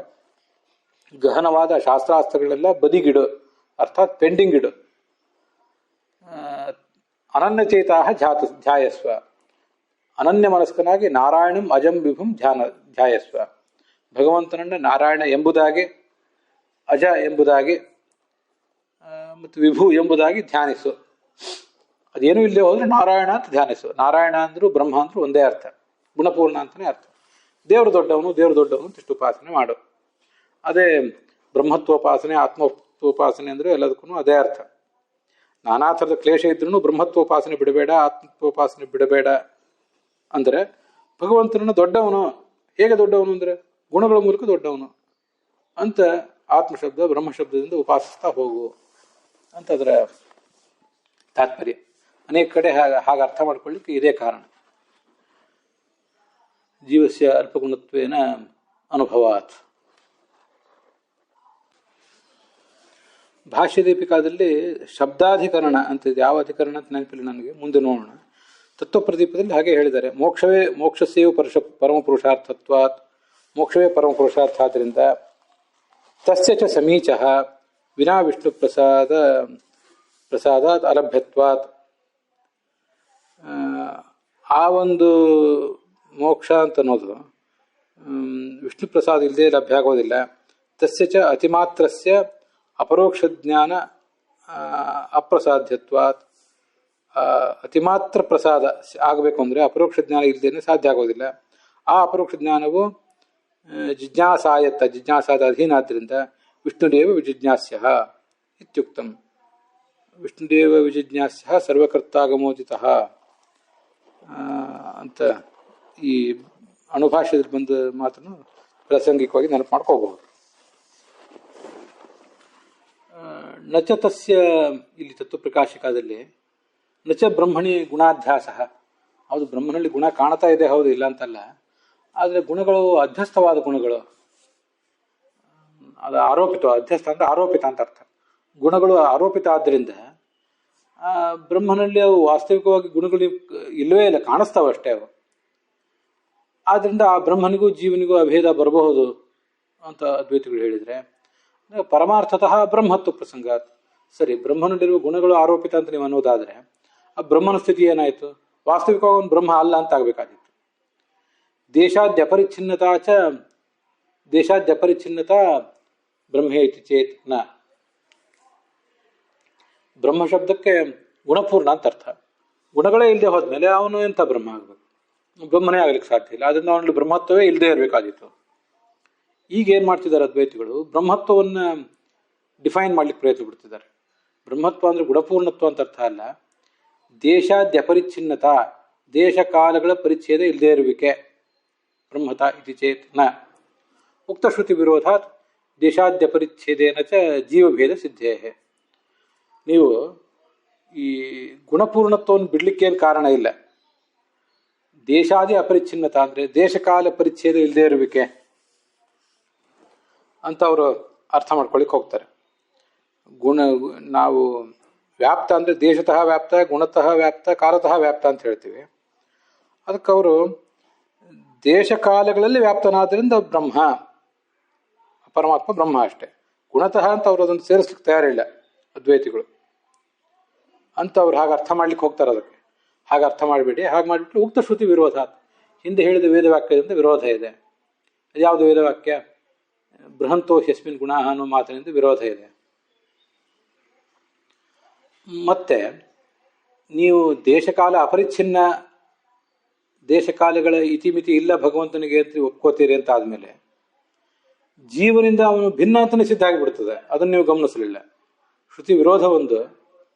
ಗಹನವಾದ ಶಾಸ್ತ್ರಾಸ್ತ್ರಗಳೆಲ್ಲ ಬದಿಗಿಡು, ಅರ್ಥಾತ್ ಪೆಂಡಿಂಗ್ ಇಡು. ಅನನ್ಯಚೇತಾ ಧ್ಯಾಯಸ್ವ, ಅನನ್ಯ ಮನಸ್ಕನಾಗಿ ನಾರಾಯಣಂ ಅಜಂ ವಿಭುಂ ಧ್ಯಾಯಸ್ವ. ಭಗವಂತನನ್ನು ನಾರಾಯಣ ಎಂಬುದಾಗಿ, ಅಜ ಎಂಬುದಾಗಿ ಮತ್ತು ವಿಭು ಎಂಬುದಾಗಿ ಧ್ಯಾನಿಸು. ಅದೇನೂ ಇಲ್ಲದೆ ಹೋದ್ರೆ ನಾರಾಯಣ ಅಂತ ಧ್ಯಾನಿಸು. ನಾರಾಯಣ ಅಂದ್ರು ಬ್ರಹ್ಮ ಅಂದ್ರು ಒಂದೇ ಅರ್ಥ, ಗುಣಪೂರ್ಣ ಅಂತಲೇ ಅರ್ಥ. ದೇವರು ದೊಡ್ಡವನು, ದೇವರು ದೊಡ್ಡವನು ಅಂತ ಇಷ್ಟು ಉಪಾಸನೆ ಮಾಡು. ಅದೇ ಬ್ರಹ್ಮತ್ವೋಪಾಸನೆ, ಆತ್ಮತ್ವೋಪಾಸನೆ ಅಂದ್ರೆ ಎಲ್ಲದಕ್ಕೂ ಅದೇ ಅರ್ಥ. ನಾನಾ ಥರದ ಕ್ಲೇಶ ಇದ್ರೂ ಬ್ರಹ್ಮತ್ವೋಪಾಸನೆ ಬಿಡಬೇಡ, ಆತ್ಮತ್ವೋಪಾಸನೆ ಬಿಡಬೇಡ. ಅಂದರೆ ಭಗವಂತನನ್ನು ದೊಡ್ಡವನು, ಹೇಗೆ ದೊಡ್ಡವನು ಅಂದರೆ ಗುಣಗಳ ಮೂಲಕ ದೊಡ್ಡವನು ಅಂತ ಆತ್ಮಶಬ್ದ ಬ್ರಹ್ಮಶಬ್ದದಿಂದ ಉಪಾಸಿಸ್ತಾ ಹೋಗು ಅಂತ ಅದರ ತಾತ್ಪರ್ಯ. ಅನೇಕ ಕಡೆ ಹಾಗೆ ಅರ್ಥ ಮಾಡ್ಕೊಳ್ಳಿಕ್ಕೆ ಇದೇ ಕಾರಣ. ಜೀವಸ್ಯ ಅಲ್ಪಗುಣತ್ವೇನ ಅನುಭವಾತ್. ಭಾಷ್ಯದೀಪಿಕಾದಲ್ಲಿ ಶಬ್ದಾಧಿಕರಣ ಅಂತ ಯಾವ ಅಧಿಕರಣ ಅಂತ ನೆನಪಿಲ್ಲ ನನಗೆ, ಮುಂದೆ ನೋಡೋಣ. ತತ್ವಪ್ರದೀಪದಲ್ಲಿ ಹಾಗೆ ಹೇಳಿದ್ದಾರೆ, ಮೋಕ್ಷಸ್ಯೇವ ಪರಮಪುರುಷಾರ್ಥತ್ವಾತ್, ಮೋಕ್ಷವೇ ಪರಮಪುರುಷಾರ್ಥ. ಆದ್ದರಿಂದ ತಸ್ಯ ಚ ಸಮೀಚಃ ವಿನಾ ವಿಷ್ಣು ಪ್ರಸಾದಾತ್ ಅಲಭ್ಯತ್ವಾತ್. ಆ ಒಂದು ಮೋಕ್ಷ ಅಂತ ಅನ್ನೋದು ವಿಷ್ಣು ಪ್ರಸಾದ ಇಲ್ಲದೆ ಲಭ್ಯ ಆಗೋದಿಲ್ಲ. ತಸ್ಯ ಚ ಅತಿಮಾತ್ರಸ್ಯ ಅಪರೋಕ್ಷ ಜ್ಞಾನ ಅಪ್ರಸಾಧ್ಯತ್ವಾತ್. ಅತಿಮಾತ್ರ ಪ್ರಸಾದ ಆಗಬೇಕು ಅಂದರೆ ಅಪರೋಕ್ಷ ಜ್ಞಾನ ಇಲ್ಲದೇನೆ ಸಾಧ್ಯ ಆಗೋದಿಲ್ಲ. ಆ ಅಪರೋಕ್ಷ ಜ್ಞಾನವು ಜಿಜ್ಞಾಸಾದ ಅಧೀನಾದ್ದರಿಂದ ವಿಷ್ಣುರೇವ ವಿಜಿಜ್ಞಾಸ್ಯ ಇತ್ಯುಕ್ತಂ. ವಿಷ್ಣುರೇವ ವಿಜಿಜ್ಞಾಸ್ಯ ಸರ್ವಕರ್ತಾಗಮೋದಿತಃ ಅಂತ ಈ ಅಣುಭಾಷ್ಯದಲ್ಲಿ ಬಂದ ಮಾತನ್ನು ಪ್ರಾಸಂಗಿಕವಾಗಿ ನೆನಪು ಮಾಡ್ಕೋಬಹುದು. ನಚ ತಸ್ಯ, ಇಲ್ಲಿ ತತ್ವಪ್ರಕಾಶಿಕಾದಲ್ಲಿ ನಚ ಬ್ರಹ್ಮಣಿ ಗುಣಾಧ್ಯಾಸ. ಹೌದು, ಬ್ರಹ್ಮನಲ್ಲಿ ಗುಣ ಕಾಣ್ತಾ ಇದೆ, ಹೌದು, ಇಲ್ಲ ಅಂತಲ್ಲ. ಆದರೆ ಗುಣಗಳು ಅಧ್ಯಸ್ಥವಾದ ಗುಣಗಳು, ಅದು ಆರೋಪಿತ, ಅಧ್ಯಸ್ಥ ಅಂದರೆ ಆರೋಪಿತ ಅಂತ ಅರ್ಥ. ಗುಣಗಳು ಆರೋಪಿತ ಆದ್ದರಿಂದ ಬ್ರಹ್ಮನಲ್ಲಿ ಅವು ವಾಸ್ತವಿಕವಾಗಿ ಗುಣಗಳು ಇಲ್ಲವೇ ಇಲ್ಲ, ಕಾಣಿಸ್ತಾವೆ ಅಷ್ಟೇ ಅವು. ಆದ್ದರಿಂದ ಆ ಬ್ರಹ್ಮನಿಗೂ ಜೀವನಿಗೂ ಅಭೇದ ಬರಬಹುದು ಅಂತ ಅದ್ವೈತಿಗಳು ಹೇಳಿದರೆ, ಪರಮಾರ್ಥತಃ ಬ್ರಹ್ಮತ್ವ ಪ್ರಸಂಗ. ಸರಿ, ಬ್ರಹ್ಮನಲ್ಲಿರುವ ಗುಣಗಳು ಆರೋಪಿತ ಅಂತ ನೀವು ಅನ್ನೋದಾದರೆ ಆ ಬ್ರಹ್ಮನ ಸ್ಥಿತಿ ಏನಾಯಿತು? ವಾಸ್ತವಿಕವಾಗಿ ಅವನು ಬ್ರಹ್ಮ ಅಲ್ಲ ಅಂತ ಆಗಬೇಕಾಗಿತ್ತು. ದೇಶಾದ್ಯಪರಿಚ್ಛಿನ್ನತಾ ಬ್ರಹ್ಮೇ ಇತಿ ಚೇತ್ ನ. ಬ್ರಹ್ಮ ಶಬ್ದಕ್ಕೆ ಗುಣಪೂರ್ಣ ಅಂತ ಅರ್ಥ. ಗುಣಗಳೇ ಇಲ್ಲದೆ ಹೋದ್ಮೇಲೆ ಅವನು ಎಂಥ ಬ್ರಹ್ಮ ಆಗಬೇಕು? ಬ್ರಹ್ಮನೇ ಆಗ್ಲಿಕ್ಕೆ ಸಾಧ್ಯ ಇಲ್ಲ. ಅದರಿಂದ ಅವನಲ್ಲಿ ಬ್ರಹ್ಮತ್ವವೇ ಇಲ್ಲದೆ ಇರಬೇಕಾಗಿತ್ತು. ಈಗ ಏನು ಮಾಡ್ತಿದ್ದಾರೆ ಅದ್ವೈತಿಗಳು? ಬ್ರಹ್ಮತ್ವವನ್ನು ಡಿಫೈನ್ ಮಾಡ್ಲಿಕ್ಕೆ ಪ್ರಯತ್ನ ಪಡ್ತಿದ್ದಾರೆ. ಬ್ರಹ್ಮತ್ವ ಅಂದರೆ ಗುಣಪೂರ್ಣತ್ವ ಅಂತ ಅರ್ಥ ಅಲ್ಲ. ದೇಶಾದ್ಯಪರಿಚ್ಛಿನ್ನತಾ, ದೇಶ ಕಾಲಗಳ ಪರಿಚ್ಛೇದ ಇಲ್ಲದೆ ಇರುವಿಕೆ. ಬ್ರಹ್ಮತ ಇತಿ ಚೇತ್ ನ ಉಕ್ತಶ್ರುತಿ ವಿರೋಧಾತ್ ದೇಶಾದ್ಯಪರಿಚ್ಛೇದೇನ ಚ ಜೀವಭೇದ ಸಿದ್ಧೇ. ನೀವು ಈ ಗುಣಪೂರ್ಣತ್ವವನ್ನು ಬಿಡ್ಲಿಕ್ಕೇನು ಕಾರಣ ಇಲ್ಲ. ದೇಶಾದಿ ಅಪರಿಚ್ಛಿನ್ನತಾ ಅಂದರೆ ದೇಶಕಾಲ ಪರಿಚ್ಛೇದ ಇಲ್ಲದೆ ಇರುವಿಕೆ ಅಂತ ಅವರು ಅರ್ಥ ಮಾಡ್ಕೊಳ್ಳಿಕ್ಕೆ ಹೋಗ್ತಾರೆ. ನಾವು ವ್ಯಾಪ್ತ ಅಂದರೆ ದೇಶತಃ ವ್ಯಾಪ್ತ, ಗುಣತಃ ವ್ಯಾಪ್ತ, ಕಾಲತಃ ವ್ಯಾಪ್ತ ಅಂತ ಹೇಳ್ತೀವಿ. ಅದಕ್ಕೆ ಅವರು ದೇಶ ಕಾಲಗಳಲ್ಲಿ ವ್ಯಾಪ್ತನಾದ್ರಿಂದ ಬ್ರಹ್ಮ, ಪರಮಾತ್ಮ ಬ್ರಹ್ಮ ಅಷ್ಟೇ. ಗುಣತಃ ಅಂತ ಅವರು ಅದನ್ನು ಸೇರಿಸ್ಲಿಕ್ಕೆ ತಯಾರಿಲ್ಲ ಅದ್ವೈತಿಗಳು ಅಂತ ಅವ್ರು ಹಾಗೆ ಅರ್ಥ ಮಾಡ್ಲಿಕ್ಕೆ ಹೋಗ್ತಾರೆ. ಅದಕ್ಕೆ ಹಾಗೆ ಅರ್ಥ ಮಾಡಿಬಿಡಿ. ಹಾಗೆ ಮಾಡಿಬಿಟ್ಟು ಉಕ್ತ ಶ್ರುತಿ ವಿರೋಧ, ಹಿಂದೆ ಹೇಳಿದ ವೇದವಾಕ್ಯದಿಂದ ವಿರೋಧ ಇದೆ. ಯಾವುದು ವೇದವಾಕ್ಯ? ಬೃಹಂತೋ ಹ್ಯಸ್ಮಿನ್ ಗುಣ ಅನ್ನೋ ಮಾತಿನಿಂದ ವಿರೋಧ ಇದೆ. ಮತ್ತೆ ನೀವು ದೇಶಕಾಲ ಅಪರಿಚ್ಛಿನ್ನ, ದೇಶಕಾಲಗಳ ಇತಿಮಿತಿ ಇಲ್ಲ ಭಗವಂತನಿಗೆ ಅಂತ ಒಪ್ಕೋತೀರಿ ಅಂತ ಆದಮೇಲೆ ಜೀವನಿಂದ ಅವನು ಭಿನ್ನ ಅಂತಲೇ ಸಿದ್ಧ ಆಗಿಬಿಡ್ತದೆ. ಅದನ್ನು ನೀವು ಗಮನಿಸಲಿಲ್ಲ. ಶ್ರುತಿ ವಿರೋಧ ಒಂದು,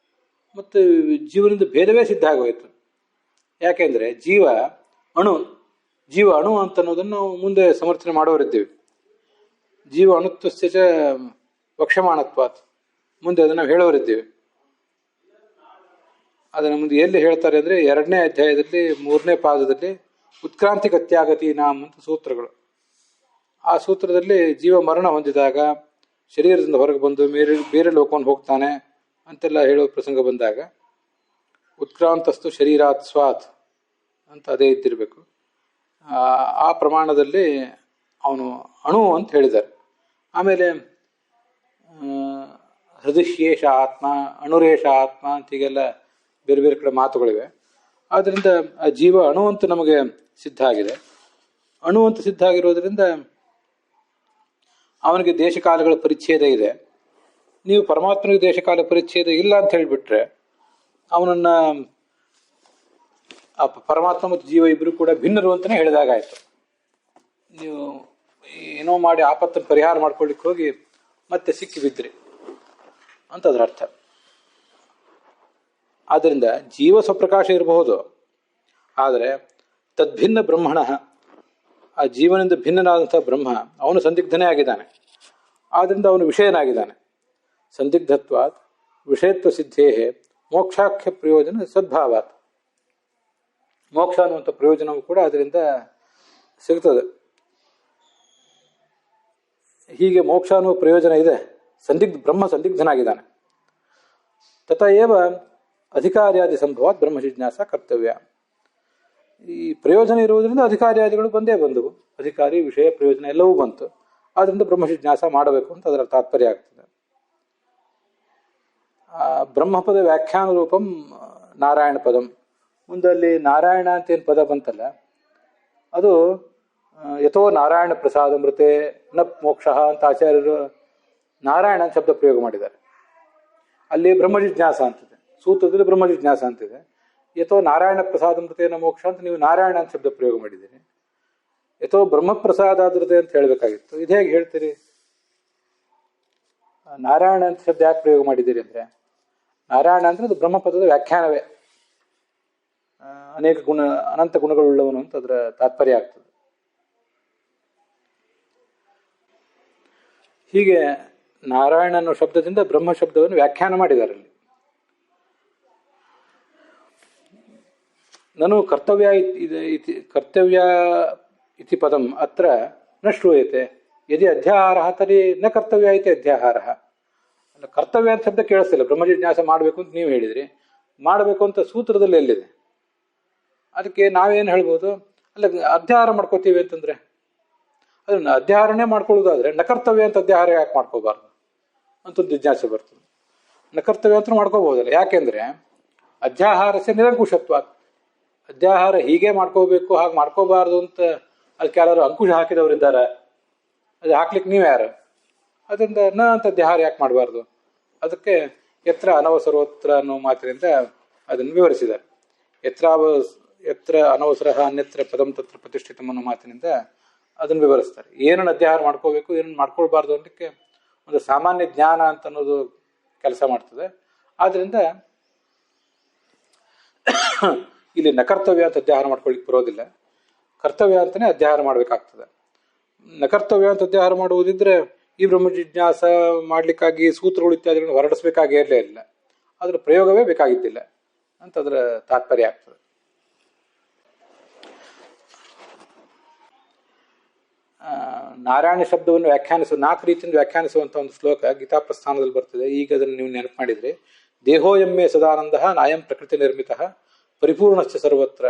ಮತ್ತು ಜೀವನಿಂದ ಭೇದವೇ ಸಿದ್ಧ ಆಗೋಯ್ತು. ಯಾಕೆಂದರೆ ಜೀವ ಅಣು ಅಂತ ಅನ್ನೋದನ್ನು ನಾವು ಮುಂದೆ ಸಮರ್ಥನೆ ಮಾಡೋರಿದ್ದೀವಿ. ಜೀವ ಅಣುತ್ವಸ್ಯ ವಕ್ಷಮಾಣತ್ವಾತ್, ಮುಂದೆ ಅದನ್ನು ನಾವು ಹೇಳೋರಿದ್ದೀವಿ. ಅದನ್ನು ಮುಂದೆ ಎಲ್ಲಿ ಹೇಳ್ತಾರೆ ಅಂದರೆ 2ನೇ ಅಧ್ಯಾಯದಲ್ಲಿ 3ನೇ ಪಾದದಲ್ಲಿ ಉತ್ಕ್ರಾಂತಿ ಗತ್ಯಾಗತಿ ನಾಮ್ ಅಂತ ಸೂತ್ರಗಳು. ಆ ಸೂತ್ರದಲ್ಲಿ ಜೀವ ಮರಣ ಹೊಂದಿದಾಗ ಶರೀರದಿಂದ ಹೊರಗೆ ಬಂದು ಬೇರೆ ಲೋಕವನ್ನು ಹೋಗ್ತಾನೆ ಅಂತೆಲ್ಲ ಹೇಳೋ ಪ್ರಸಂಗ ಬಂದಾಗ ಉತ್ಕ್ರಾಂತಸ್ತು ಶರೀರಾತ್ ಸ್ವಾತ್ ಅಂತ ಅದೇ ಇದ್ದಿರಬೇಕು. ಆ ಪ್ರಮಾಣದಲ್ಲಿ ಅವನು ಅಣು ಅಂತ ಹೇಳಿದ್ದಾರೆ. ಆಮೇಲೆ ಹೃದಯೇಶ ಆತ್ಮ, ಅಣುರೇಶ ಆತ್ಮ ಅಂತ ಹೀಗೆಲ್ಲ ಬೇರೆ ಬೇರೆ ಕಡೆ ಮಾತುಗಳಿವೆ. ಆದ್ದರಿಂದ ಆ ಜೀವ ಅಣು ಅಂತ ನಮಗೆ ಸಿದ್ಧ ಆಗಿದೆ. ಅಣು ಅಂತ ಸಿದ್ಧ ಆಗಿರೋದ್ರಿಂದ ಅವನಿಗೆ ದೇಶಕಾಲಗಳ ಪರಿಚ್ಛೇದ ಇದೆ. ನೀವು ಪರಮಾತ್ಮನಿಗೆ ದೇಶಕಾಲ ಪರಿಚ್ಛೇದ ಇಲ್ಲ ಅಂತ ಹೇಳಿಬಿಟ್ರೆ ಅವನನ್ನ ಆ ಪರಮಾತ್ಮ ಮತ್ತು ಜೀವ ಇಬ್ಬರು ಕೂಡ ಭಿನ್ನರು ಅಂತಲೇ ಹೇಳಿದಾಗಾಯ್ತು. ನೀವು ಏನೋ ಮಾಡಿ ಆಪತ್ತನ್ನು ಪರಿಹಾರ ಮಾಡ್ಕೊಳ್ಳಿಕ್ಕೆ ಹೋಗಿ ಮತ್ತೆ ಸಿಕ್ಕಿ ಬಿದ್ರಿ ಅಂತ ಅದರ ಅರ್ಥ. ಆದ್ದರಿಂದ ಜೀವ ಸ್ವಪ್ರಕಾಶ ಇರಬಹುದು, ಆದರೆ ತದ್ಭಿನ್ನ ಬ್ರಹ್ಮಣ, ಆ ಜೀವನಿಂದ ಭಿನ್ನನಾದಂಥ ಬ್ರಹ್ಮ ಅವನು ಸಂದಿಗ್ಧನೇ ಆಗಿದ್ದಾನೆ. ಆದ್ದರಿಂದ ಅವನು ವಿಷಯನಾಗಿದ್ದಾನೆ. ಸಂದಿಗ್ಧತ್ವಾತ್ ವಿಷಯತ್ವ ಸಿದ್ಧೇ ಮೋಕ್ಷಾಖ್ಯ ಪ್ರಯೋಜನ ಸದ್ಭಾವಾತ್. ಮೋಕ್ಷ ಅನ್ನುವಂಥ ಪ್ರಯೋಜನವೂ ಕೂಡ ಅದರಿಂದ ಸಿಗ್ತದೆ. ಹೀಗೆ ಮೋಕ್ಷ ಅನ್ನುವ ಪ್ರಯೋಜನ ಇದೆ. ಬ್ರಹ್ಮ ಸಂದಿಗ್ಧನಾಗಿದ್ದಾನೆ. ತಥಾಏವ ಅಧಿಕಾರ್ಯಾದಿ ಸಂಭವಾತ್ ಬ್ರಹ್ಮ ಜಿಜ್ಞಾಸ ಕರ್ತವ್ಯ. ಈ ಪ್ರಯೋಜನ ಇರುವುದರಿಂದ ಅಧಿಕಾರ್ಯಾದಿಗಳು ಬಂದೇ ಬಂದವು. ಅಧಿಕಾರಿ, ವಿಷಯ, ಪ್ರಯೋಜನ ಎಲ್ಲವೂ ಬಂತು. ಆದ್ದರಿಂದ ಬ್ರಹ್ಮ ಜಿಜ್ಞಾಸ ಮಾಡಬೇಕು ಅಂತ ಅದರ ತಾತ್ಪರ್ಯ ಆಗ್ತದೆ. ಬ್ರಹ್ಮಪದ ವ್ಯಾಖ್ಯಾನ ರೂಪಂ ನಾರಾಯಣ ಪದಂ. ಮುಂದಲ್ಲಿ ನಾರಾಯಣ ಅಂತ ಏನು ಪದ ಬಂತಲ್ಲ, ಅದು ಯಥೋ ನಾರಾಯಣ ಪ್ರಸಾದ ಮೃತೆ ನ ಮೋಕ್ಷ ಅಂತ ಆಚಾರ್ಯರು ನಾರಾಯಣ ಶಬ್ದ ಪ್ರಯೋಗ ಮಾಡಿದ್ದಾರೆ. ಅಲ್ಲಿ ಬ್ರಹ್ಮ ಜಿಜ್ಞಾಸ ಅಂತಿದೆ, ಸೂತ್ರದಲ್ಲಿ ಬ್ರಹ್ಮ ಜಿಜ್ಞಾಸ ಅಂತಿದೆ. ಯಥೋ ನಾರಾಯಣ ಪ್ರಸಾದ ಮೃತೇನ ಮೋಕ್ಷ ಅಂತ ನೀವು ನಾರಾಯಣ ಅಂತ ಶಬ್ದ ಪ್ರಯೋಗ ಮಾಡಿದ್ದೀರಿ. ಯಥೋ ಬ್ರಹ್ಮ ಪ್ರಸಾದಾದೃತೆ ಅಂತ ಹೇಳಬೇಕಾಗಿತ್ತು. ಇದು ಹೇಗೆ ಹೇಳ್ತೀರಿ? ನಾರಾಯಣ ಅಂತ ಶಬ್ದ ಯಾಕೆ ಪ್ರಯೋಗ ಮಾಡಿದ್ದೀರಿ ಅಂದರೆ, ನಾರಾಯಣ ಅಂದರೆ ಅದು ಬ್ರಹ್ಮಪದದ ವ್ಯಾಖ್ಯಾನವೇ. ಅನೇಕ ಅನಂತ ಗುಣಗಳುಳ್ಳವನು ಅಂತ ಅದರ ತಾತ್ಪರ್ಯ ಆಗ್ತದೆ. ಹೀಗೆ ನಾರಾಯಣ ಅನ್ನೋ ಶಬ್ದದಿಂದ ಬ್ರಹ್ಮ ಶಬ್ದವನ್ನು ವ್ಯಾಖ್ಯಾನ ಮಾಡಿದ್ದಾರೆ ಅಲ್ಲಿ. ನಾನು ಕರ್ತವ್ಯ ಇತಿ ಪದಂ ಅತ್ರ ನ ಶ್ರೂಯತೆ. ಯದಿ ಅಧ್ಯಾಹಾರ ತರಿ ನ ಕರ್ತವ್ಯ ಐತೆ ಅಧ್ಯಾಹಾರ. ಅಲ್ಲ, ಕರ್ತವ್ಯ ಅಂತ ಶಬ್ದ ಕೇಳಿಸ್ತಿಲ್ಲ. ಬ್ರಹ್ಮ ಜಿಜ್ಞಾಸ ಮಾಡಬೇಕು ಅಂತ ನೀವು ಹೇಳಿದ್ರಿ, ಮಾಡಬೇಕು ಅಂತ ಸೂತ್ರದಲ್ಲಿ ಎಲ್ಲಿದೆ? ಅದಕ್ಕೆ ನಾವೇನು ಹೇಳ್ಬೋದು, ಅಲ್ಲ ಅಧ್ಯಾಹಾರ ಮಾಡ್ಕೋತೀವಿ ಅಂತಂದ್ರೆ ಅದನ್ನ ಅಧ್ಯಾಹಾರನೇ ಮಾಡ್ಕೊಳ್ಳೋದಾದ್ರೆ ನಕರ್ತವ್ಯ ಅಂತ ಅಧ್ಯಾಹಾರ ಯಾಕೆ ಮಾಡ್ಕೋಬಾರ್ದು ಅಂತೊಂದು ಜಿಜ್ಞಾಸೆ ಬರ್ತದೆ. ನಕರ್ತವ್ಯ ಅಂತ ಮಾಡ್ಕೋಬಹುದಲ್ಲ, ಯಾಕೆಂದ್ರೆ ಅಧ್ಯಾಹಾರಸ್ಯ ನಿರಂಕುಶತ್ವ. ಅಧ್ಯಾಹಾರ ಹೀಗೆ ಮಾಡ್ಕೋಬೇಕು ಹಾಗೆ ಮಾಡ್ಕೋಬಾರ್ದು ಅಂತ ಅದಕ್ಕೆ ಯಾರು ಅಂಕುಶ ಹಾಕಿದವರಿದ್ದಾರೆ, ಅದು ಹಾಕ್ಲಿಕ್ಕೆ ನೀವು ಯಾರು? ಅದರಿಂದ ನ ಅಂತ ಅಧ್ಯಾಹಾರ ಯಾಕೆ ಮಾಡಬಾರ್ದು? ಅದಕ್ಕೆ ಯತ್ರ ಅನವಸರೋತ್ರ ಅನ್ನೋ ಮಾತಿನಿಂದ ಅದನ್ನು ವಿವರಿಸಿದ್ದಾರೆ. ಯತ್ರ ಅನವಸರ ಅನ್ಯತ್ರ ಪದಂ ತತ್ರ ಪ್ರತಿಷ್ಠಿತಂ ಅನ್ನೋ ಮಾತಿನಿಂದ ಅದನ್ನು ವಿವರಿಸ್ತಾರೆ. ಏನನ್ನು ಅಧ್ಯಾಹಾರ ಮಾಡ್ಕೋಬೇಕು, ಏನನ್ನು ಮಾಡ್ಕೊಳ್ಬಾರ್ದು ಅನ್ನೋದಕ್ಕೆ ಒಂದು ಸಾಮಾನ್ಯ ಜ್ಞಾನ ಅಂತ ಅನ್ನೋದು ಕೆಲಸ ಮಾಡ್ತದೆ. ಆದ್ರಿಂದ ಇಲ್ಲಿ ನಕರ್ತವ್ಯ ಅಂತ ಅಧ್ಯಾಹಾರ ಮಾಡ್ಕೊಳ್ಳಿಕ್ಕೆ ಬರೋದಿಲ್ಲ, ಕರ್ತವ್ಯ ಅಂತಲೇ ಅಧ್ಯಾಹಾರ ಮಾಡಬೇಕಾಗ್ತದೆ. ನಕರ್ತವ್ಯ ಅಂತ ಅಧ್ಯಾಹಾರ ಮಾಡುವುದಿದ್ರೆ ಈ ಬ್ರಹ್ಮ ಜಿಜ್ಞಾಸ ಮಾಡಲಿಕ್ಕಾಗಿ ಸೂತ್ರಗಳು ಇತ್ಯಾದಿಗಳನ್ನು ಹೊರಡಿಸ್ಬೇಕಾಗೇ ಇಲ್ಲ, ಅದರ ಪ್ರಯೋಗವೇ ಬೇಕಾಗಿದ್ದಿಲ್ಲ ಅಂತ ಅದರ ತಾತ್ಪರ್ಯ ಆಗ್ತದೆ. ನಾರಾಯಣ ಶಬ್ದವನ್ನು ವ್ಯಾಖ್ಯಾನಿಸುವ 4 ರೀತಿಯಿಂದ ವ್ಯಾಖ್ಯಾನಿಸುವಂತಹ ಒಂದು ಶ್ಲೋಕ ಗೀತಾ ಪ್ರಸ್ಥಾನದಲ್ಲಿ ಬರ್ತದೆ. ಈಗ ಅದನ್ನು ನೀವು ನೆನಪು ಮಾಡಿದ್ರಿ. ದೇಹೋಯಮ್ಮೆ ಸದಾನಂದ ನಾಯಂ ಪ್ರಕೃತಿ ನಿರ್ಮಿತ ಪರಿಪೂರ್ಣಶ್ಚ ಸರ್ವತ್ರ.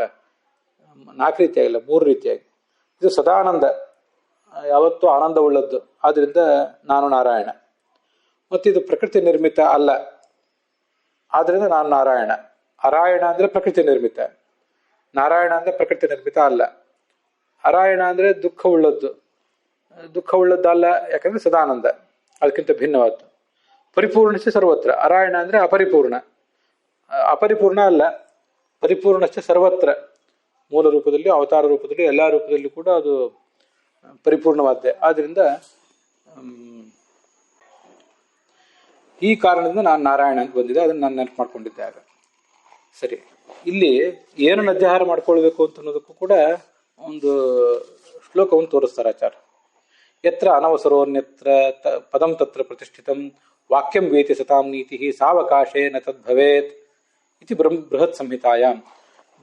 4 ರೀತಿಯಾಗಿಲ್ಲ, 3 ರೀತಿಯಾಗಿ. ಇದು ಸದಾನಂದ, ಯಾವತ್ತೂ ಆನಂದವುಳ್ಳದ್ದು, ಆದ್ರಿಂದ ನಾನು ನಾರಾಯಣ. ಮತ್ತಿದು ಪ್ರಕೃತಿ ನಿರ್ಮಿತ ಅಲ್ಲ, ಆದ್ರಿಂದ ನಾನು ನಾರಾಯಣ. ಅರಾಯಣ ಅಂದ್ರೆ ಪ್ರಕೃತಿ ನಿರ್ಮಿತ, ನಾರಾಯಣ ಅಂದ್ರೆ ಪ್ರಕೃತಿ ನಿರ್ಮಿತ ಅಲ್ಲ. ಅರಾಯಣ ಅಂದ್ರೆ ದುಃಖವುಳ್ಳದ್ದು, ದುಃಖವುಳ್ಳದ್ದಲ್ಲ, ಯಾಕಂದ್ರೆ ಸದಾನಂದ, ಅದಕ್ಕಿಂತ ಭಿನ್ನವಾದ್ದು. ಪರಿಪೂರ್ಣಶ್ಚ ಸರ್ವತ್ರ. ಅರಾಯಣ ಅಂದ್ರೆ ಅಪರಿಪೂರ್ಣ, ಅಪರಿಪೂರ್ಣ ಅಲ್ಲ, ಪರಿಪೂರ್ಣಶ್ಚ ಸರ್ವತ್ರ. ಮೂಲ ರೂಪದಲ್ಲಿ, ಅವತಾರ ರೂಪದಲ್ಲಿ, ಎಲ್ಲ ರೂಪದಲ್ಲಿ ಕೂಡ ಅದು ಪರಿಪೂರ್ಣವಾದ್ದೆ. ಆದ್ರಿಂದ ಈ ಕಾರಣದಿಂದ ನಾನು ನಾರಾಯಣ ಅಂತ ಬಂದಿದೆ, ಅದನ್ನು ನಾನು ನೆನಪು ಮಾಡ್ಕೊಂಡಿದ್ದೆ. ಆಗ ಸರಿ, ಇಲ್ಲಿ ಏನನ್ನು ಅಧ್ಯಾಹಾರ ಮಾಡ್ಕೊಳ್ಬೇಕು ಅಂತ ಅನ್ನೋದಕ್ಕೂ ಕೂಡ ಒಂದು ಶ್ಲೋಕವನ್ನು ತೋರಿಸ್ತಾರೆ ಆಚಾರ್ಯ. ಯತ್ರ ಅನವಸರೋನ್ಯತ್ರ ಪದಂ ತತ್ರ ಪ್ರತಿಷ್ಠಿತಂ ವಾಕ್ಯಂ ವೇತಿ ಸತಾಂ ನೀತಿ ಸಾವಕಾಶೇ ನ ತದ್ಭವೇತ್ ಇತಿ ಬೃಹತ್ ಸಂಹಿತಾಯಾಮ್.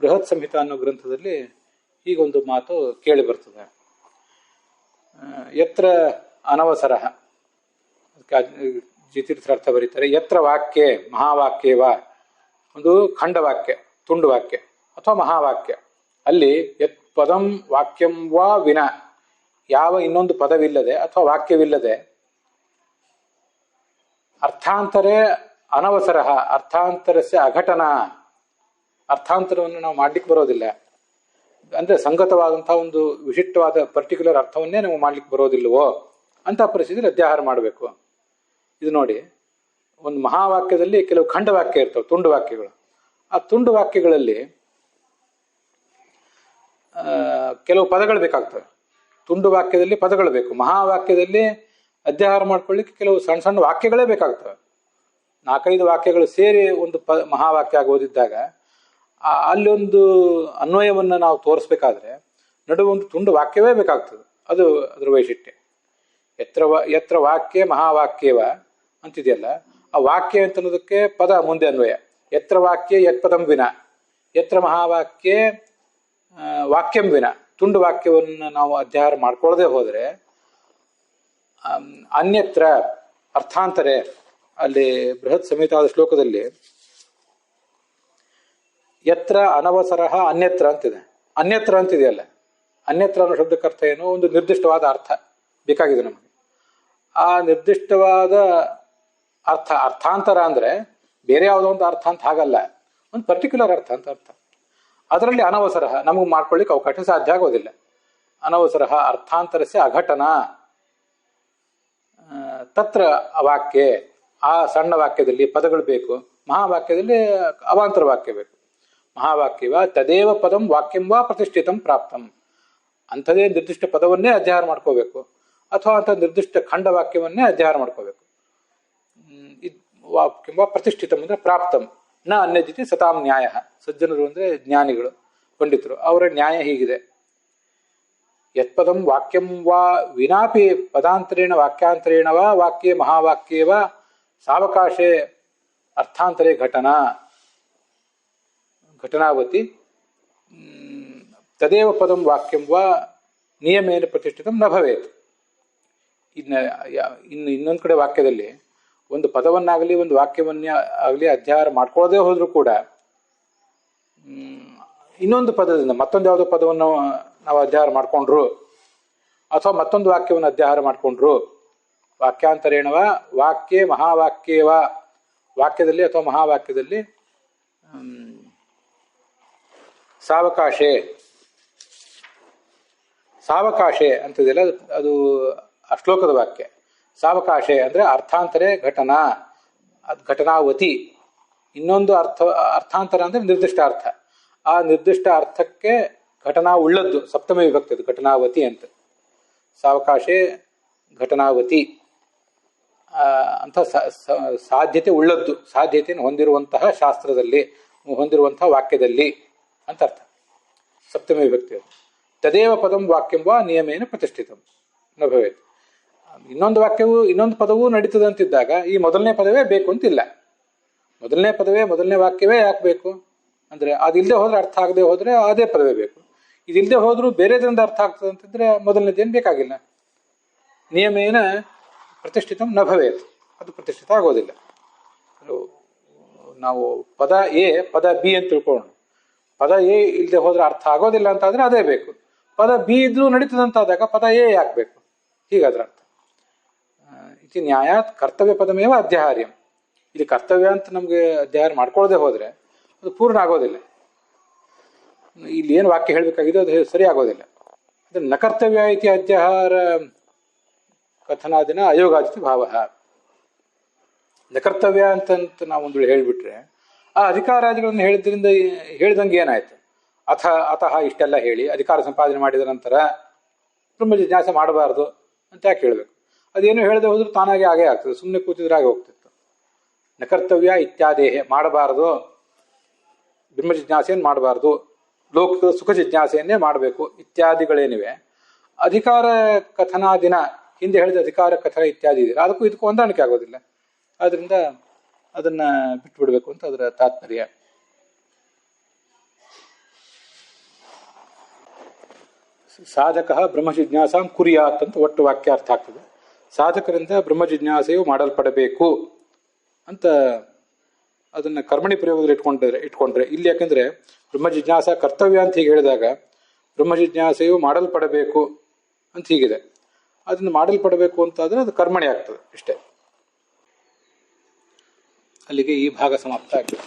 ಬೃಹತ್ ಸಂಹಿತಾ ಅನ್ನೋ ಗ್ರಂಥದಲ್ಲಿ ಹೀಗೊಂದು ಮಾತು ಕೇಳಿ ಬರ್ತದೆ. ಯತ್ರ ಅನವಸರ, ಜಿತೀರ್ಥಾರ್ಥ ಬರೀತಾರೆ. ಯತ್ರ ವಾಕ್ಯೆ ಮಹಾವಾಕ್ಯೇವ, ಒಂದು ಖಂಡವಾಕ್ಯ, ತುಂಡು ವಾಕ್ಯ ಅಥವಾ ಮಹಾವಾಕ್ಯ, ಅಲ್ಲಿ ಯತ್ ಪದಂ ವಾಕ್ಯಂ ವಾ ವಿನ, ಯಾವ ಇನ್ನೊಂದು ಪದವಿಲ್ಲದೆ ಅಥವಾ ವಾಕ್ಯವಿಲ್ಲದೆ, ಅರ್ಥಾಂತರೇ ಅನವಸರ, ಅರ್ಥಾಂತರಸ್ಯ ಅಘಟನ, ಅರ್ಥಾಂತರವನ್ನು ನಾವು ಮಾಡ್ಲಿಕ್ಕೆ ಬರೋದಿಲ್ಲ. ಅಂದ್ರೆ ಸಂಗತವಾದಂತಹ ಒಂದು ವಿಶಿಷ್ಟವಾದ ಪರ್ಟಿಕ್ಯುಲರ್ ಅರ್ಥವನ್ನೇ ನಾವು ಮಾಡ್ಲಿಕ್ಕೆ ಬರೋದಿಲ್ಲವೋ ಅಂತ ಪರಿಸ್ಥಿತಿಯಲ್ಲಿ ಅಧ್ಯಾಹಾರ ಮಾಡಬೇಕು. ಇದು ನೋಡಿ, ಒಂದು ಮಹಾವಾಕ್ಯದಲ್ಲಿ ಕೆಲವು ಖಂಡವಾಕ್ಯ ಇರ್ತವೆ, ತುಂಡು ವಾಕ್ಯಗಳು. ಆ ತುಂಡು ವಾಕ್ಯಗಳಲ್ಲಿ ಕೆಲವು ಪದಗಳು ಬೇಕಾಗ್ತವೆ. ತುಂಡು ವಾಕ್ಯದಲ್ಲಿ ಪದಗಳು ಬೇಕು. ಮಹಾವಾಕ್ಯದಲ್ಲಿ ಅಧ್ಯಾಹಾರ ಮಾಡ್ಕೊಳ್ಳಿಕ್ಕೆ ಕೆಲವು ಸಣ್ಣ ಸಣ್ಣ ವಾಕ್ಯಗಳೇ ಬೇಕಾಗ್ತವೆ. 4-5 ವಾಕ್ಯಗಳು ಸೇರಿ ಒಂದು ಮಹಾವಾಕ್ಯ ಆಗೋದಿದ್ದಾಗ ಅಲ್ಲೊಂದು ಅನ್ವಯವನ್ನು ನಾವು ತೋರಿಸ್ಬೇಕಾದ್ರೆ ನಡುವೆ ಒಂದು ತುಂಡು ವಾಕ್ಯವೇ ಬೇಕಾಗ್ತದೆ. ಅದು ಅದರ ವೈಶಿಷ್ಟ್ಯ. ಯತ್ರ ವಾಕ್ಯ ಮಹಾವಾಕ್ಯವ ಅಂತಿದೆಯಲ್ಲ, ಆ ವಾಕ್ಯ ಅಂತ ಅನ್ನೋದಕ್ಕೆ ಪದ ಮುಂದೆ ಅನ್ವಯ. ಯತ್ರ ವಾಕ್ಯ ಯತ್ಪದಂ ವಿನ, ಯತ್ರ ಮಹಾವಾಕ್ಯ ವಾಕ್ಯಂ ವಿನ. ತುಂಡು ವಾಕ್ಯವನ್ನು ನಾವು ಅಧ್ಯಾಹಾರ ಮಾಡ್ಕೊಳ್ಳದೆ ಹೋದರೆ ಅನ್ಯತ್ರ ಅರ್ಥಾಂತರೇ, ಅಲ್ಲಿ ಬೃಹತ್ ಸಂಹಿತಾದ ಶ್ಲೋಕದಲ್ಲಿ ಯತ್ರ ಅನವಸರ ಅನ್ಯತ್ರ ಅಂತಿದೆ. ಅನ್ಯತ್ರ ಅಂತಿದೆಯಲ್ಲ, ಅನ್ಯತ್ರ ಅನ್ನೋ ಶಬ್ದಕ್ಕೆ ಅರ್ಥ ಏನು? ಒಂದು ನಿರ್ದಿಷ್ಟವಾದ ಅರ್ಥ ಬೇಕಾಗಿದೆ ನಮಗೆ. ಆ ನಿರ್ದಿಷ್ಟವಾದ ಅರ್ಥ, ಅರ್ಥಾಂತರ ಅಂದ್ರೆ ಬೇರೆ ಯಾವುದೋ ಒಂದು ಅರ್ಥ ಅಂತ ಹಾಗಲ್ಲ, ಒಂದು ಪರ್ಟಿಕ್ಯುಲರ್ ಅರ್ಥ ಅಂತ ಅರ್ಥ. ಅದರಲ್ಲಿ ಅನವಸರ ನಮಗೆ ಮಾಡ್ಕೊಳ್ಳಿಕ್ಕೆ ಅವಕಾಶ ಸಾಧ್ಯ ಆಗೋದಿಲ್ಲ. ಅನವಸರ ಅರ್ಥಾಂತರಸ್ಯ ಅಘಟನ ತತ್ರ ವಾಕ್ಯ. ಆ ಸಣ್ಣ ವಾಕ್ಯದಲ್ಲಿ ಪದಗಳು ಬೇಕು, ಮಹಾವಾಕ್ಯದಲ್ಲಿ ಅವಾಂತರ ವಾಕ್ಯ ಬೇಕು. ಮಹಾವಾಕ್ಯವ ತದೇವ ಪದಂ ವಾಕ್ಯಂ ವಾ ಪ್ರತಿಷ್ಠಿತಂ ಪ್ರಾಪ್ತಂ. ಅಂಥದೇ ನಿರ್ದಿಷ್ಟ ಪದವನ್ನೇ ಅಧ್ಯಾಹಾರ ಮಾಡ್ಕೋಬೇಕು, ಅಥವಾ ಅಂಥ ನಿರ್ದಿಷ್ಟ ಖಂಡ ವಾಕ್ಯವನ್ನೇ ಅಧ್ಯಾಹಾರ ಮಾಡ್ಕೋಬೇಕು. ವಾಕ್ಯಂ ವಾ ಪ್ರತಿಷ್ಠಿತಂ ಅಂದ್ರೆ ಪ್ರಾಪ್ತಂ ನ ಅನ್ಯಜಿತಿ ಸತಾಂ ನ್ಯಾಯ. ಸಜ್ಜನರು ಅಂದ್ರೆ ಜ್ಞಾನಿಗಳು, ಪಂಡಿತರು, ಅವರ ನ್ಯಾಯ ಹೀಗಿದೆ. ಯತ್ಪದಂ ವಾಕ್ಯಂ ವಾ ವಿನಾಪಿ ಪದಾಂತರೇಣ ವಾಕ್ಯಾಂತರೇಣ ವಾ ವಾಕ್ಯೇ ಮಹಾವಾಕ್ಯೇ ವಾ ಸಾವಕಾಶೇ ಅರ್ಥಾಂತರೇ ಘಟನಾವತಿ ತದೇವ ಪದಂ ವಾಕ್ಯಂ ವಾ ನಿಯಮೇನ ಪ್ರತಿಷ್ಠಿತಂ ನ ಭವೇತ್. ಇನ್ನು ಇನ್ನೊಂದು ಕಡೆ ವಾಕ್ಯದಲ್ಲಿ ಒಂದು ಪದವನ್ನಾಗಲಿ ಒಂದು ವಾಕ್ಯವನ್ನೇ ಆಗಲಿ ಅಧ್ಯಾಹಾರ ಮಾಡ್ಕೊಳ್ಳೋದೇ ಹೋದ್ರೂ ಕೂಡ ಇನ್ನೊಂದು ಪದದಿಂದ ಮತ್ತೊಂದು ಯಾವುದೋ ಪದವನ್ನು ನಾವು ಅಧ್ಯಾಹಾರ ಮಾಡಿಕೊಂಡ್ರು ಅಥವಾ ಮತ್ತೊಂದು ವಾಕ್ಯವನ್ನು ಅಧ್ಯಾಹಾರ ಮಾಡಿಕೊಂಡ್ರು, ವಾಕ್ಯಾಂತರೇಣವ ವಾಕ್ಯೇ ಮಹಾವಾಕ್ಯೇವ, ವಾಕ್ಯದಲ್ಲಿ ಅಥವಾ ಮಹಾವಾಕ್ಯದಲ್ಲಿ ಸಾವಕಾಶೆ ಅಂತದೆಲ್ಲ ಅದು ಆ ಶ್ಲೋಕದ ವಾಕ್ಯ. ಸಾವಕಾಶೆ ಅಂದ್ರೆ ಅರ್ಥಾಂತರೇ ಘಟನಾ, ಘಟನಾವತಿ. ಇನ್ನೊಂದು ಅರ್ಥಾಂತರ ಅಂದ್ರೆ ನಿರ್ದಿಷ್ಟ ಅರ್ಥ. ಆ ನಿರ್ದಿಷ್ಟ ಅರ್ಥಕ್ಕೆ ಘಟನಾ ಉಳ್ಳದ್ದು ಸಪ್ತಮಿ ವಿಭಕ್ತಿ, ಅದು ಘಟನಾವತಿ ಅಂತ. ಸಾವಕಾಶೆ ಘಟನಾವತಿ ಅಂತ ಸಾಧ್ಯತೆ ಉಳ್ಳದ್ದು, ಸಾಧ್ಯತೆಯನ್ನು ಹೊಂದಿರುವಂತಹ ಶಾಸ್ತ್ರದಲ್ಲಿ, ಹೊಂದಿರುವಂತಹ ವಾಕ್ಯದಲ್ಲಿ ಅಂತ ಅರ್ಥ. ಸಪ್ತಮಿ ವಿಭಕ್ತಿ. ತದೇವ ಪದಂ ವಾಕ್ಯಂ ವಾ ನಿಯಮೇನ ಪ್ರತಿಷ್ಠಿತಂ ನ ಭವೇತ್. ಇನ್ನೊಂದು ವಾಕ್ಯವು ಇನ್ನೊಂದು ಪದವೂ ನಡೀತದೆ ಅಂತಿದ್ದಾಗ ಈ ಮೊದಲನೇ ಪದವೇ ಬೇಕು ಅಂತಿಲ್ಲ. ಮೊದಲನೇ ವಾಕ್ಯವೇ ಯಾಕೆ ಬೇಕು ಅಂದ್ರೆ ಅದಿಲ್ಲದೆ ಹೋದ್ರೆ, ಅರ್ಥ ಆಗದೆ ಹೋದ್ರೆ ಅದೇ ಪದವೇ ಬೇಕು. ಇದಿಲ್ಲದೆ ಹೋದ್ರೂ ಬೇರೆದ್ರಿಂದ ಅರ್ಥ ಆಗ್ತದೆ ಅಂತಂದ್ರೆ ಮೊದಲನೇದೇನು ಬೇಕಾಗಿಲ್ಲ. ನಿಯಮೇನ ಪ್ರತಿಷ್ಠಿತಂ ನ ಭವೇತ್, ಅದು ಪ್ರತಿಷ್ಠಿತ ಆಗೋದಿಲ್ಲ. ನಾವು ಪದ ಎ ಪದ ಬಿ ಅಂತ ತಿಳ್ಕೊಳ್ಳೋಣ. ಪದ ಎ ಇಲ್ಲದೆ ಹೋದ್ರೆ ಅರ್ಥ ಆಗೋದಿಲ್ಲ ಅಂತಾದ್ರೆ ಅದೇ ಬೇಕು. ಪದ ಬಿ ಇದ್ರೂ ನಡೀತದಂತಾದಾಗ ಪದ ಎ ಯಾಕೆ ಬೇಕು? ಹೀಗಾದ್ರ ಅರ್ಥ. ಇತಿ ನ್ಯಾಯಾತ್ ಕರ್ತವ್ಯ ಪದಮೇವ ಅಧ್ಯಾಹಾರ್ಯಂ. ಇಲ್ಲಿ ಕರ್ತವ್ಯ ಅಂತ ನಮ್ಗೆ ಅಧ್ಯಾಹಾರ ಮಾಡ್ಕೊಳ್ಳದೆ ಹೋದ್ರೆ ಅದು ಪೂರ್ಣ ಆಗೋದಿಲ್ಲ. ಇಲ್ಲಿ ಏನು ವಾಕ್ಯ ಹೇಳ್ಬೇಕಾಗಿದೆ ಅದು ಸರಿ ಆಗೋದಿಲ್ಲ. ಅದು ನ ಕರ್ತವ್ಯ ಇತಿ ಅಧ್ಯಾಹಾರ ಕಥನಾದಿನ ಅಯೋಗಾದಿತಿ ಭಾವ. ನಕರ್ತವ್ಯ ಅಂತಂತ ನಾವೊಂದು ಹೇಳ್ಬಿಟ್ರೆ ಆ ಅಧಿಕಾರಾದಿಗಳನ್ನು ಹೇಳಿದಂಗೆ ಏನಾಯ್ತು? ಅತಃ ಇಷ್ಟೆಲ್ಲ ಹೇಳಿ ಅಧಿಕಾರ ಸಂಪಾದನೆ ಮಾಡಿದ ನಂತರ ಬ್ರಹ್ಮ ಜಿಜ್ಞಾಸ ಮಾಡಬಾರ್ದು ಅಂತ ಯಾಕೆ ಹೇಳ್ಬೇಕು? ಅದೇನು ಹೇಳದೆ ಹೋದ್ರೂ ತಾನಾಗೆ ಆಗೇ ಆಗ್ತದೆ, ಸುಮ್ಮನೆ ಕೂತಿದ್ರೆ ಆಗಿ ಹೋಗ್ತಿತ್ತು. ನಕರ್ತವ್ಯ ಇತ್ಯಾದೇಹೆ, ಮಾಡಬಾರ್ದು, ಬ್ರಹ್ಮ ಜಿಜ್ಞಾಸೆಯನ್ನು ಮಾಡಬಾರ್ದು, ಲೋಕದ ಸುಖ ಜಿಜ್ಞಾಸೆಯನ್ನೇ ಮಾಡಬೇಕು ಇತ್ಯಾದಿಗಳೇನಿವೆ. ಅಧಿಕಾರ ಕಥನಾ ದಿನ ಹಿಂದೆ ಹೇಳಿದ ಅಧಿಕಾರ ಕಥನ ಇತ್ಯಾದಿ ಇದೆ, ಅದಕ್ಕೂ ಇದಕ್ಕೂ ಹೊಂದಾಣಿಕೆ ಆಗೋದಿಲ್ಲ. ಆದ್ರಿಂದ ಅದನ್ನ ಬಿಟ್ಬಿಡ್ಬೇಕು ಅಂತ ಅದರ ತಾತ್ಪರ್ಯ. ಸಾಧಕ ಬ್ರಹ್ಮ ಜಿಜ್ಞಾಸಾಂ ಕುರಿಯಾತ್ ಅಂತ ಒಟ್ಟು ವಾಕ್ಯ ಅರ್ಥ ಆಗ್ತದೆ. ಸಾಧಕರಿಂದ ಬ್ರಹ್ಮ ಜಿಜ್ಞಾಸೆಯು ಮಾಡಲ್ಪಡಬೇಕು ಅಂತ ಅದನ್ನ ಕರ್ಮಣಿ ಪ್ರಯೋಗದಲ್ಲಿ ಇಟ್ಕೊಂಡ್ರೆ ಇಲ್ಲಿ ಯಾಕಂದ್ರೆ ಬ್ರಹ್ಮ ಜಿಜ್ಞಾಸ ಕರ್ತವ್ಯ ಅಂತ ಹೀಗೆ ಹೇಳಿದಾಗ ಬ್ರಹ್ಮ ಜಿಜ್ಞಾಸೆಯು ಮಾಡಲ್ಪಡಬೇಕು ಅಂತ ಹೀಗಿದೆ. ಅದನ್ನ ಮಾಡಲ್ಪಡಬೇಕು ಅಂತಾದ್ರೆ ಅದು ಕರ್ಮಣಿ ಆಗ್ತದೆ ಇಷ್ಟೇ. ಅಲ್ಲಿಗೆ ಈ ಭಾಗ ಸಮಾಪ್ತ ಆಗ್ತದೆ.